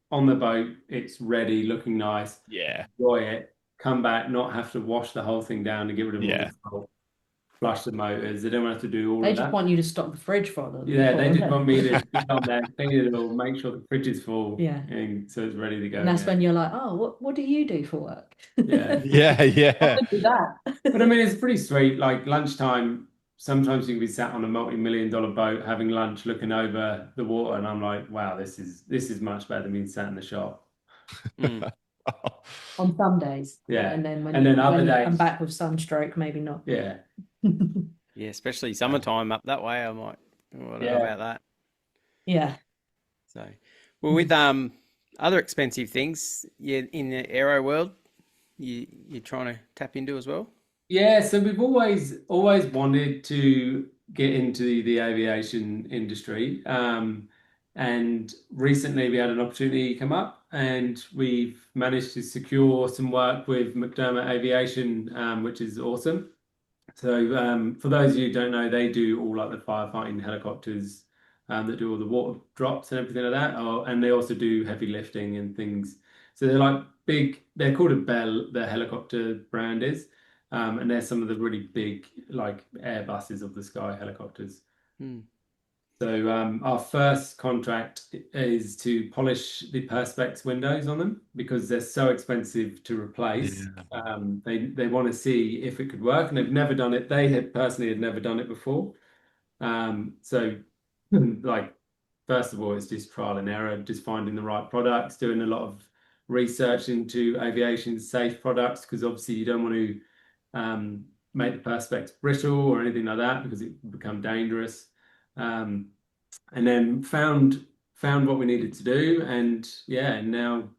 on the boat. It's ready, looking nice, Yeah. enjoy it, come back, not have to wash the whole thing down to get rid of all Yeah. the salt, flush the motors. They don't have to do all They of just that. want you to stock the fridge for them. Yeah, they just want me to get on there, clean it all, make sure the fridge is full, Yeah. and so it's ready to go. And that's Yeah. when you're like, oh, what do you do for work? Yeah. Yeah, I yeah. could do that. But I mean, it's pretty sweet. Like lunchtime, sometimes you can be sat on a multi-million-dollar boat having lunch, looking over the water, and I'm like, wow, this is much better than being sat in the shop. On some days. Yeah. And then And then other when you days- come back with sunstroke, maybe not. Yeah. Yeah, especially summertime up that way. I might. I don't know Yeah. about that. Yeah. So, well, with other expensive things, in the aero world, you're trying to tap into as well. Yeah, so we've always wanted to get into the aviation industry. And recently we had an opportunity come up and we've managed to secure some work with McDermott Aviation, which is awesome. So for those of you who don't know, they do all like the firefighting helicopters, that do all the water drops and everything like that. And they also do heavy lifting and things. So they're like big, they're called a Bell, their helicopter brand is. And they're some of the really big, like Airbuses of the sky helicopters. So our first contract is to polish the Perspex windows on them because they're so expensive to replace. They want to see if it could work, and they've never done it. They had personally never done it before. So like first of all, it's just trial and error, just finding the right products, doing a lot of research into aviation safe products because obviously you don't want to make the Perspex brittle or anything like that because it would become dangerous. And then found what we needed to do, and now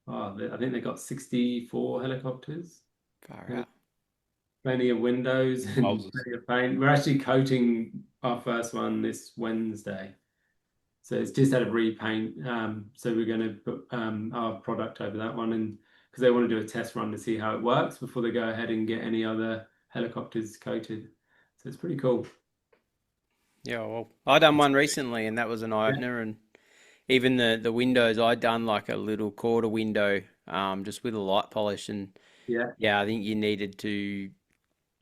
I think they got 64 helicopters, Far out. plenty of windows and Wowzers. plenty of paint. We're actually coating our first one this Wednesday, so it's just had a repaint. So we're going to put our product over that one, and because they want to do a test run to see how it works before they go ahead and get any other helicopters coated. So it's pretty cool. Yeah, well, I done one recently, and that was an eye Yeah, opener. And even the windows, I done like a little quarter window, just with a light polish. And yeah, yeah, I think you needed to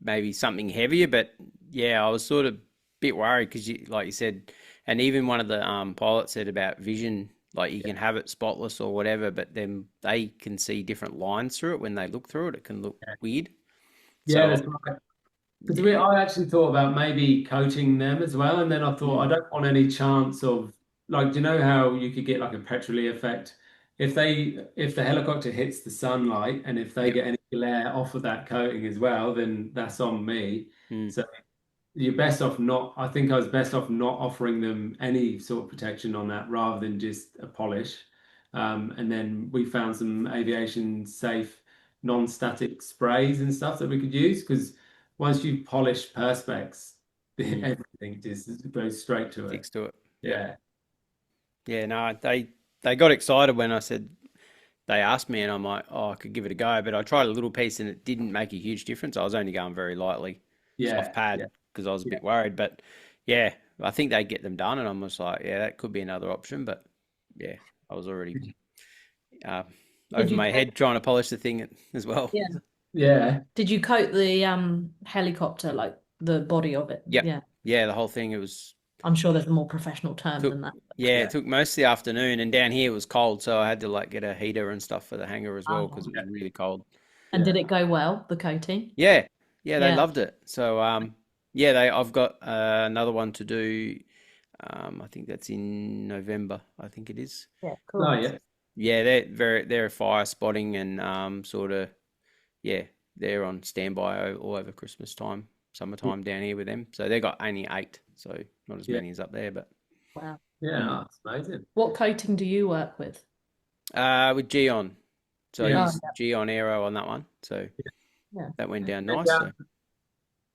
maybe something heavier, but yeah, I was sort of a bit worried because like you said, and even one of the pilots said about vision, like you can have it spotless or whatever, but then they can see different lines through it when they look through it. It can look weird. yeah. So That's right. Because yeah, I actually thought about maybe coating them as well, and then I thought I mm, don't want any chance of like, do you know how you could get like a petrol effect if the helicopter hits the sunlight and if they yep, get any glare off of that coating as well, then that's on me. mm, So you're best off not. I think I was best off not offering them any sort of protection on that rather than just a polish. And then we found some aviation safe non-static sprays and stuff that we could use because once you polish perspex, mm, everything just goes straight to it. sticks to it. Yep. Yeah, Yeah, no, they got excited when I said they asked me, and I'm like, oh, I could give it a go, but I tried a little piece and it didn't make a huge difference. I was only going very lightly, soft yeah, yeah, pad, because I was a yeah. bit worried. But yeah, I think they get them done, and I'm just like, yeah, that could be another option. But yeah, I was already uh, Did over you my coat, head trying to polish the thing as well. yeah. Yeah. Did you coat the helicopter, like the body of it? Yep, Yeah. yeah, the whole thing. It was I'm sure there's a more professional term took than that. yeah, it Yeah. took most of the afternoon, and down here it was cold, so I had to like get a heater and stuff for the hangar as well because Oh. it was really cold. And did Yeah. it go well, the coating? Yeah, yeah, they Yeah. loved it. So yeah, they I've got another one to do. I think that's in November. I think it is. Yeah, Oh, cool. yeah. Yeah, they're fire spotting and sort of yeah, they're on standby all over Christmas time, summertime down here with them. So they got only 8, so not as Yeah. many as up there, but Wow. Yeah. mm. Oh, that's amazing. What coating do you work with? With Gion. So I Yeah. Oh, used Gion Aero on that one. So yeah. that went down And, nice. So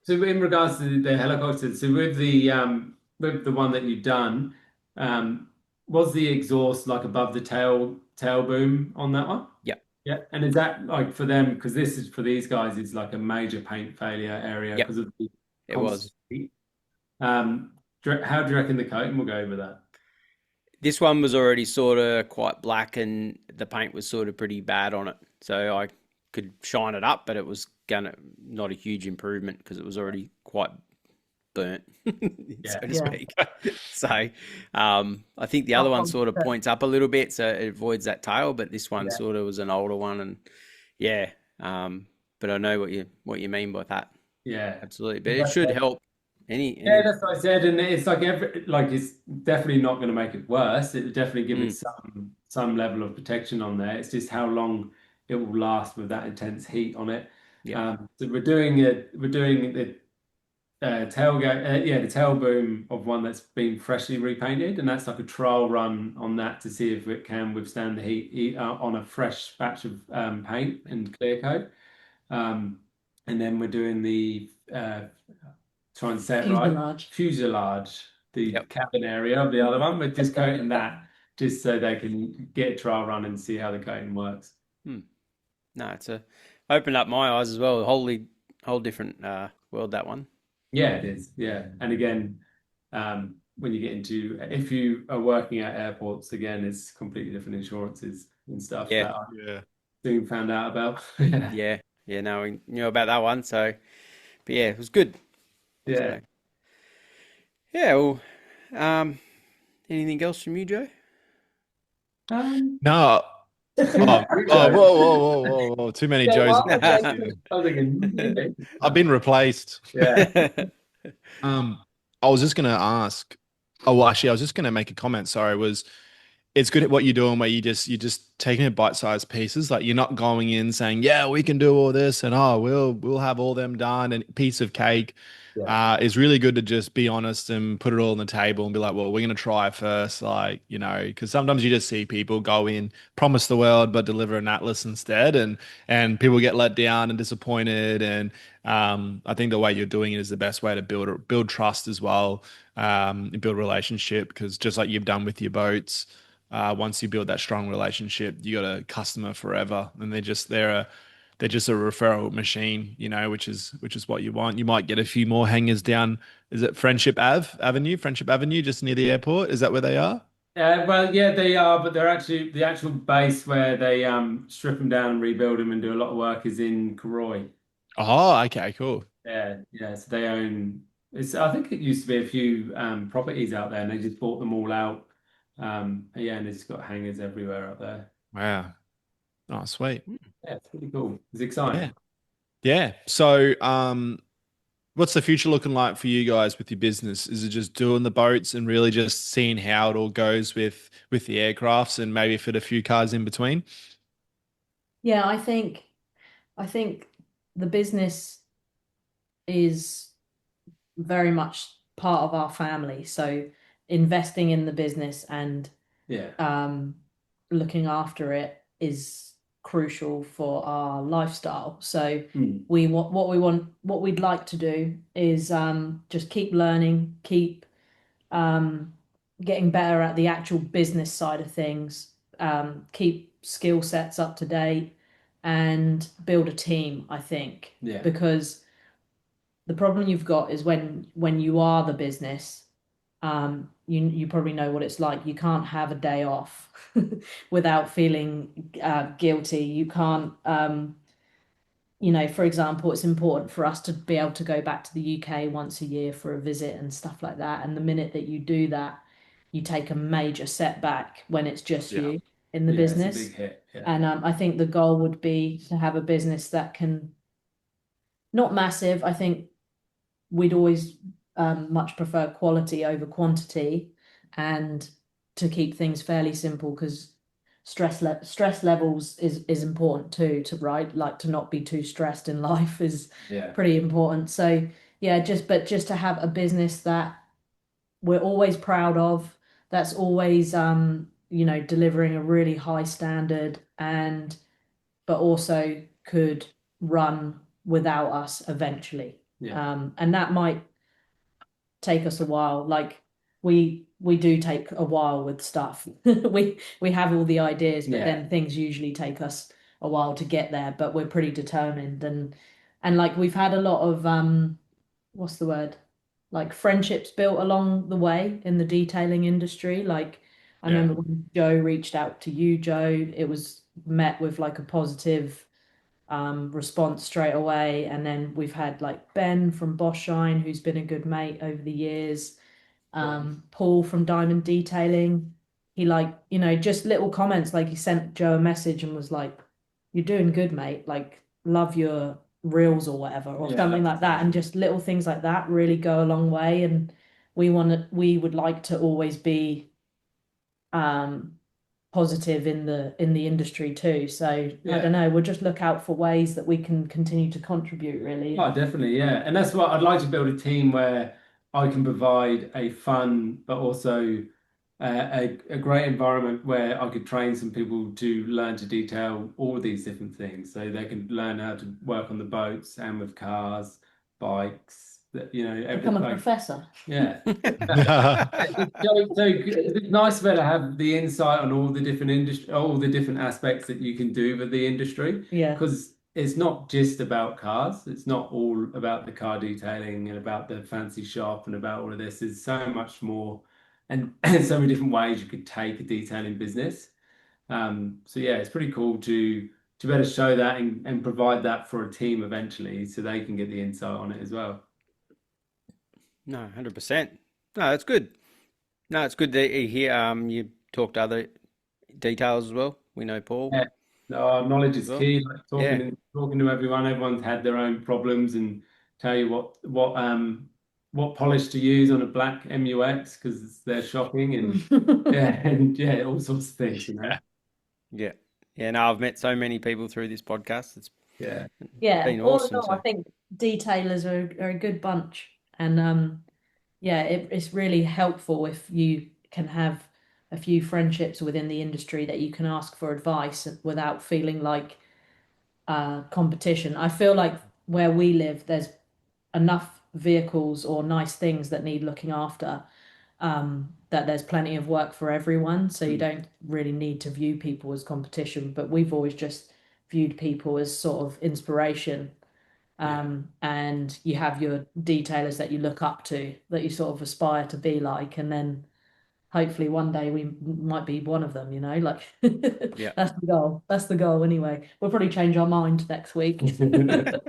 so in regards to the helicopter, so with the one that you've done, was the exhaust like above the tail boom on that one? yeah, Yeah. And is that like for them, because this is for these guys is like a major paint failure area yeah, because of the it constant was. heat. How do you reckon the coating will go over that? This one was already sort of quite black and the paint was sort of pretty bad on it. So I could shine it up, but it was gonna not a huge improvement because it was already quite burnt, so Yeah. to Yeah. speak. So I think the other one Oh, sort of points up a little bit, so it avoids that tail, but this one Yeah. sort of was an older one and yeah. But I know what you mean by that. Yeah. Absolutely. But it should help Yeah, any that's what I said, and it's like it's definitely not going to make it worse. It would definitely give it mm, some level of protection on there. It's just how long it will last with that intense heat on it. yeah. So we're doing the tailgate, yeah, the tail boom of one that's been freshly repainted, and that's like a trial run on that to see if it can withstand the heat on a fresh batch of paint and clear coat. And then we're doing the trying to say it right, fuselage. fuselage, the Yep. cabin area of the other one, but just coating that just so they can get a trial run and see how the coating works. Hmm. No, it's opened up my eyes as well. A whole different world, that one. Yeah, it is. Yeah, and again, when you get into if you are working at airports, again, it's completely different insurances and stuff Yeah, that I Yeah. soon found out about. yeah, yeah. No, we knew about that one. So, but yeah, it was good. Yeah. So, yeah. Well, anything else from you, Joe? No. Oh, whoa, whoa, whoa, whoa, whoa. Too many Yeah, Joes. well, Yeah. I was thinking, I've been replaced. yeah, I was just gonna ask. Oh, well, actually, I was just gonna make a comment. Sorry, was it's good at what you're doing where you're just taking it bite-sized pieces. Like you're not going in saying, yeah, we can do all this and oh, we'll have all them done and piece of cake. yeah, It's really good to just be honest and put it all on the table and be like, well, we're gonna try first, like, because sometimes you just see people go in, promise the world, but deliver an atlas instead, and people get let down and disappointed. And I think the way you're doing it is the best way to build trust as well, and build relationship because just like you've done with your boats. Once you build that strong relationship, you got a customer forever, and they're they're just a referral machine, which is what you want. You might get a few more hangers down. Is it Friendship Avenue, just near the airport? Is that where they are? Well, yeah, they are, but they're actually the actual base where they strip them down and rebuild them and do a lot of work is in Karoi. Oh, okay, cool. Yeah, yeah. So they own. I think it used to be a few properties out there, and they just bought them all out. Yeah, and they just got hangars everywhere up there. Wow. Oh, sweet. Yeah, it's pretty cool. It's Yeah. exciting. Yeah. So, what's the future looking like for you guys with your business? Is it just doing the boats and really just seeing how it all goes with the aircrafts and maybe fit a few cars in between? Yeah, I think the business is very much part of our family. So investing in the business and Yeah, looking after it is crucial for our lifestyle. So Mm. what we'd like to do is just keep learning, keep um, getting better at the actual business side of things, keep skill sets up to date, and build a team, I think. Yeah, Because the problem you've got is when you are the business, you probably know what it's like. You can't have a day off without feeling guilty. You can't, for example, it's important for us to be able to go back to the UK once a year for a visit and stuff like that. And the minute that you do that, you take a major setback when it's just Yeah. you in the yeah. It's a business. big hit. Yeah, And I think the goal would be to have a business that can, not massive. I think we'd always much prefer quality over quantity, and to keep things fairly simple, because stress levels is important too, to right, like to not be too stressed in life is yeah, pretty important. So yeah, just to have a business that we're always proud of, that's always delivering a really high standard, and but also could run without us eventually. yeah, And that might take us a while. Like we do take a while with stuff. We have all the ideas, but yeah. then things usually take us a while to get there. But we're pretty determined, and like we've had a lot of what's the word? Like friendships built along the way in the detailing industry. Like I Yeah. remember when Joe reached out to you, Joe, it was met with like a positive response straight away. And then we've had like Ben from Boschine, who's been a good mate over the years. Paul from Diamond Detailing. He like, just little comments, like he sent Joe a message and was like, "You're doing good, mate. Like, love your reels or whatever," or Yeah, something that's like that. And just little things like that really go a long way. And we would like to always be um positive in the industry too. So I yeah. don't know, we'll just look out for ways that we can continue to contribute, really. Oh, definitely, yeah. And that's what I'd like to build a team where I can provide a fun, but also a great environment where I could train some people to learn to detail all these different things. So they can learn how to work on the boats and with cars, bikes, Become everything. a Like, professor. yeah. So it's nice to be able to have the insight on all the different industry, all the different aspects that you can do with the industry, Yeah. because it's not just about cars. It's not all about the car detailing and about the fancy shop and about all of this. There's so much more, and, and so many different ways you could take a detailing business. So yeah, it's pretty cool to be able to show that and provide that for a team eventually, so they can get the insight on it as well. No, 100%. No, that's good. No, it's good that you hear you talk to other details as well. We know Paul Yeah. Knowledge as is well. key. Like Yeah. talking to everyone. Everyone's had their own problems and tell you what polish to use on a black MUX because they're shocking and yeah, all sorts of things. Yeah. Yeah, no, I've met so many people through this podcast. It's Yeah, Yeah, been all in awesome. all, I So think detailers are a good bunch. And yeah, it's really helpful if you can have a few friendships within the industry that you can ask for advice without feeling like competition. I feel like where we live, there's enough vehicles or nice things that need looking after, that there's plenty of work for everyone. So you don't really need to view people as competition. But we've always just viewed people as sort of inspiration. And you have your detailers that you look up to, that you sort of aspire to be like, and then hopefully one day we might be one of them, like Yeah. that's the goal. That's the goal anyway. We'll probably change our mind next week. I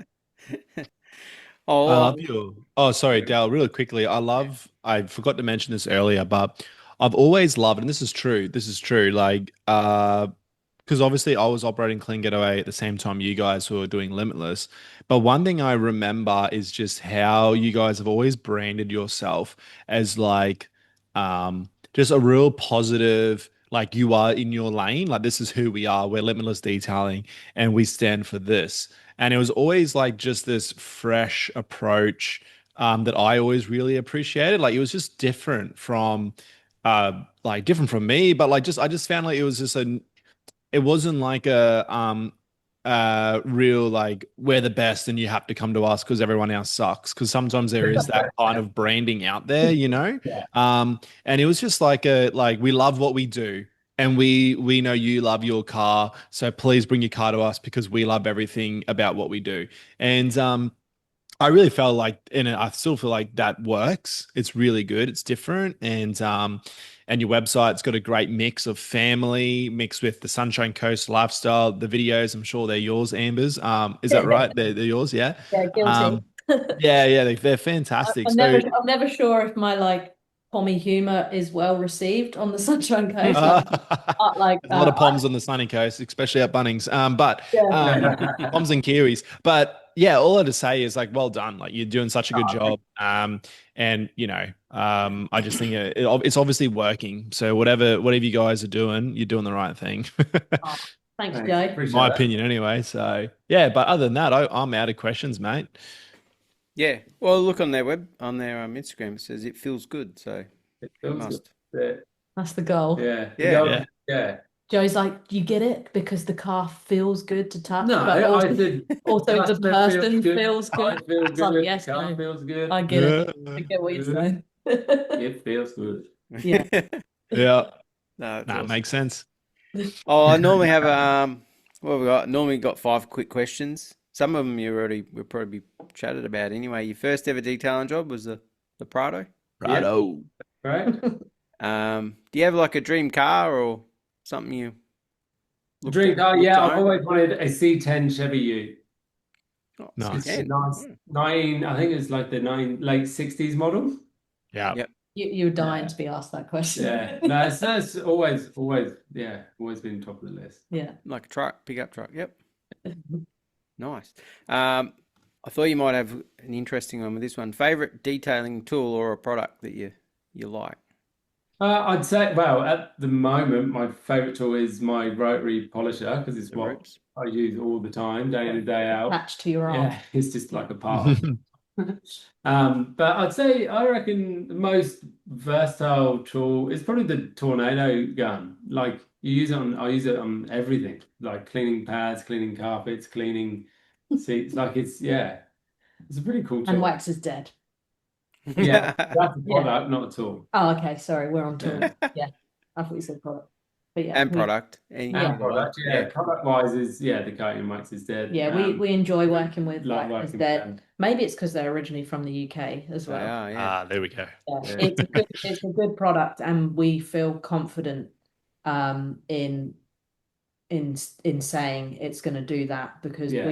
Oh, love you. Oh, sorry, Dale, really quickly. I forgot to mention this earlier, but I've always loved, and this is true, like, because obviously I was operating Clean Getaway at the same time you guys were doing Limitless. But one thing I remember is just how you guys have always branded yourself as like just a real positive, like you are in your lane. Like this is who we are. We're Limitless Detailing and we stand for this. And it was always like just this fresh approach that I always really appreciated. Like it was just different from me, but like just I just found like it was just it wasn't like a real like we're the best and you have to come to us because everyone else sucks, because sometimes there is that kind of branding out there, Yeah. and it was just like a like we love what we do, and we know you love your car, so please bring your car to us because we love everything about what we do. And I really felt like, and I still feel like that works. It's really good. It's different, and your website's got a great mix of family mixed with the Sunshine Coast lifestyle. The videos, I'm sure they're yours, Amber's. Is that right? They're yours, yeah. Yeah, guilty. Um, yeah, they're fantastic. I'm never sure if my like pommy humor is well received on the Sunshine Coast. There's a lot of poms on the sunny coast, especially at Bunnings. Poms and kiwis. But yeah, all I have to say is like, well done. Like you're doing such a good job. And I just think it's obviously working. So whatever you guys are doing, you're doing the right thing. Thanks, Thanks. Joe. Appreciate My that. opinion, anyway. So yeah, but other than that, I'm out of questions, mate. yeah. Well, look on their Instagram. It says it feels good. So It it feels must. good. That's the goal. Yeah. The Yeah. goal- Yeah. Yeah. Joe's like, do you get it? Because the car feels good to touch, No, but I said also the customer person feels I good. feel It's like, good. yes, Car no, feels good. I get it. Yeah. I get what you're saying. It feels good. Yeah. Yeah. No, it's That awesome. makes sense. Oh, I normally have what have we got? Normally got 5 quick questions. Some of them we'll probably chatted about anyway. Your first ever detailing job was the Prado. Yeah. Righto. Right? Do you have like a dream car or something you look Dream to, car, look yeah. to I've own? always wanted a C10 Chevy Ute. Oh, Nice. It's a C10. nice Mm. I think it's like the late 60s model. Yeah. Yep. You were dying Yeah. to be asked that question. Yeah. No, it's always been top of the list. Yeah. Like a truck, pickup truck. Yep. Nice. I thought you might have an interesting one with this one. Favorite detailing tool or a product that you like? I'd say, well, at the moment, my favorite tool is my rotary polisher because it's The what roots. I use all the time, day in and day out. Attached to your arm. Yeah, it's just like a part. But I'd say I reckon the most versatile tool is probably the tornado gun. Like I use it on everything, like cleaning pads, cleaning carpets, cleaning seats. Like it's a pretty cool And tool. wax is dead. Yeah, that's a Yeah. product, not a tool. Oh, okay. Sorry, we're on tool. Yeah. I thought you said product. But yeah. And product. And Yeah. And product, product wise is the coating wax is dead. Yeah, we enjoy working with love wax is working dead. with them. Maybe it's because they're originally from the UK as they well. are, yeah. There we go. Yeah, Yeah. it's a good product, and we feel confident in saying it's going to do that because Yeah.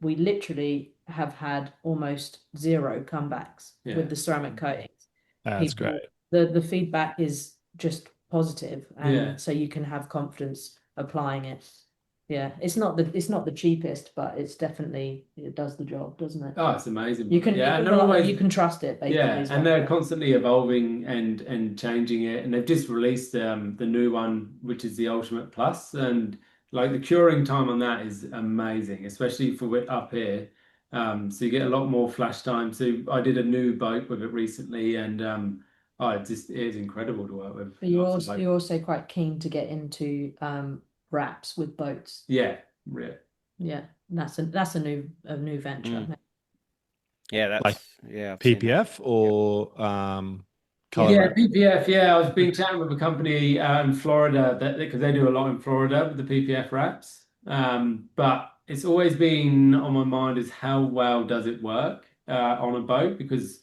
we literally have had almost zero comebacks Yeah. with the ceramic coatings. That's People- great. The feedback is just positive, and Yeah. so you can have confidence applying it. Yeah, it's not the cheapest, but it's definitely, it does the job, doesn't it? Oh, it's amazing. You can and they're always you can trust it basically. yeah, is and what- they're constantly evolving and changing it. And they've just released the new one, which is the Ultimate Plus, and like the curing time on that is amazing, especially for up here. So you get a lot more flash time. So I did a new boat with it recently, and it is incredible to work with. But you're Lots of, also, you're also quite keen to get into wraps with boats. yeah. Yeah, that's a new venture. Mm. Yeah, that's Like I've seen that. PPF or color Yeah, wrap? PPF. Yeah, I was been chatting with a company in Florida because they do a lot in Florida with the PPF wraps. but it's always been on my mind is how well does it work on a boat, because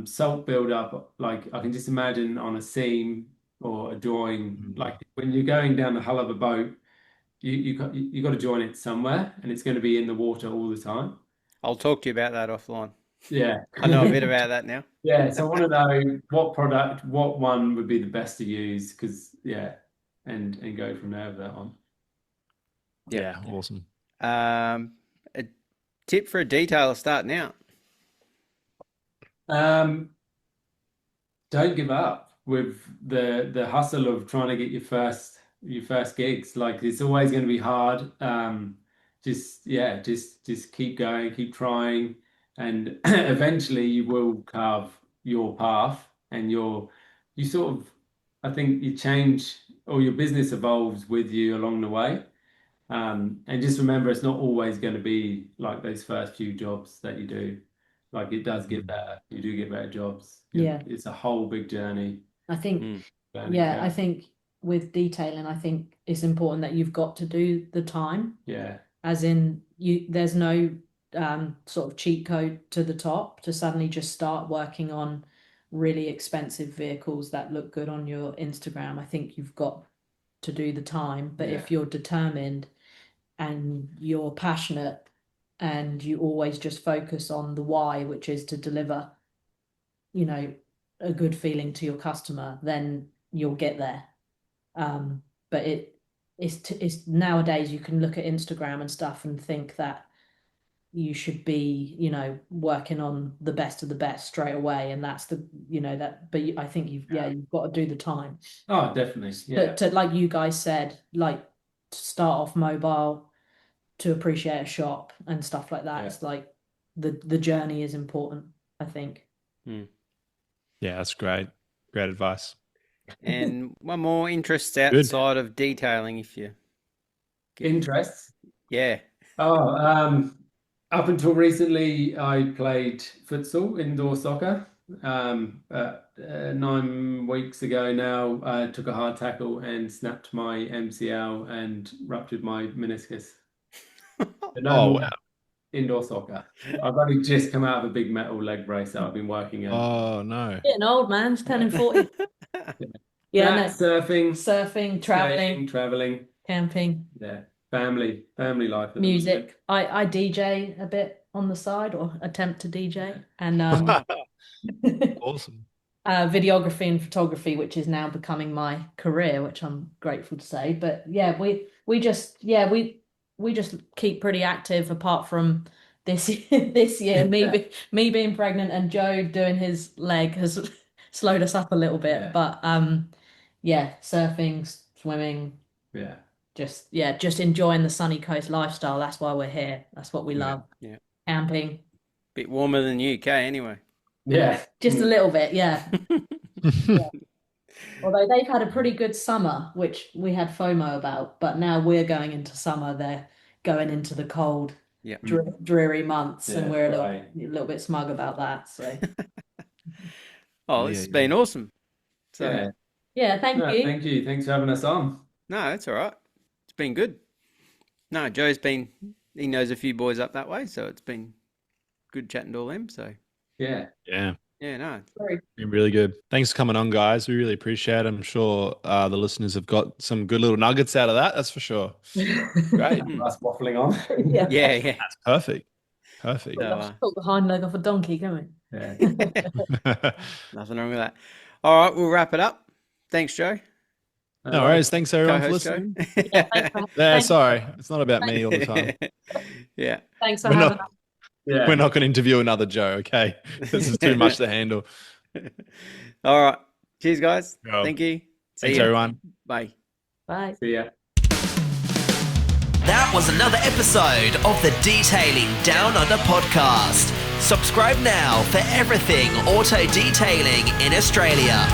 salt buildup, like I can just imagine on a seam or a join, like when you're going down the hull of a boat, you got to join it somewhere, and it's going to be in the water all the time. I'll talk to you about that offline. Yeah. I know a bit about that now. Yeah, so I want to know what one would be the best to use, because and go from there with that one. Yeah, awesome. A tip for a detailer starting out. Don't give up with the hustle of trying to get your first gigs. Like, it's always going to be hard. Just keep going, keep trying, and eventually you will carve your path, and you sort of, I think you change, or your business evolves with you along the way. And just remember, it's not always going to be like those first few jobs that you do. Like, it does get better. You do get better jobs. Yeah. It's a whole big journey. I think, Learning I curve. think with detailing, I think it's important that you've got to do the time, Yeah. as in there's no sort of cheat code to the top to suddenly just start working on really expensive vehicles that look good on your Instagram. I think you've got to do the time, but if you're determined and you're passionate and you always just focus on the why, which is to deliver, a good feeling to your customer, then you'll get there. But it's nowadays you can look at Instagram and stuff and think that you should be, working on the best of the best straight away, and that's but I think you've got to do the time. Oh, definitely. Yeah. But to, like you guys said, like, to start off mobile, to appreciate a shop and stuff like that. Yeah. It's like the journey is important, I think. Yeah, that's great. Great advice. And one more, interests outside of detailing, if you Interests. Yeah. Oh, up until recently, I played futsal, indoor soccer. 9 weeks ago now, I took a hard tackle and snapped my MCL and ruptured my meniscus. But no more wow. indoor soccer. I've only just come out of a big metal leg brace that I've been working in. Oh no. Getting old, man. It's turning 40. Yeah, Surfing, surfing, traveling, camping, family life, at the music. moment. I DJ a bit on the side, or attempt to DJ, and Awesome. videography and photography, which is now becoming my career, which I'm grateful to say. But yeah, we just keep pretty active, apart from this year. Me being pregnant and Joe doing his leg has slowed us up a little bit. Yeah. But surfing, swimming, just enjoying the sunny coast lifestyle. That's why we're here. That's what we love. Yeah. Camping. Bit warmer than UK anyway. Yeah. Just a little bit, yeah. Although they've had a pretty good summer, which we had FOMO about, but now we're going into summer. They're going into the cold, dreary months, and we're a little bit smug about that. So, it's been awesome. So, thank you. Thank you. Thanks for having us on. No, it's all right. It's been good. No, he knows a few boys up that way, so it's been good chatting to all them. So, yeah. No, Been really good. Thanks for coming on, guys. We really appreciate it. I'm sure the listeners have got some good little nuggets out of that. That's for sure. Great. Us waffling on. yeah. That's perfect. Perfect. Let's talk the hind leg off a donkey, can we? Yeah. Nothing wrong with that. All right, we'll wrap it up. Thanks, Joe. No worries. Thanks everyone for Co-host listening. Joe. Sorry. It's not about me all the time. Yeah. Thanks for having us. Yeah. We're not going to interview another Joe, okay? This is too much to handle. All right. Cheers, guys. Go. Thank you. Thanks, everyone. Bye. Bye. See ya. That was another episode of the Detailing Down Under podcast. Subscribe now for everything auto detailing in Australia.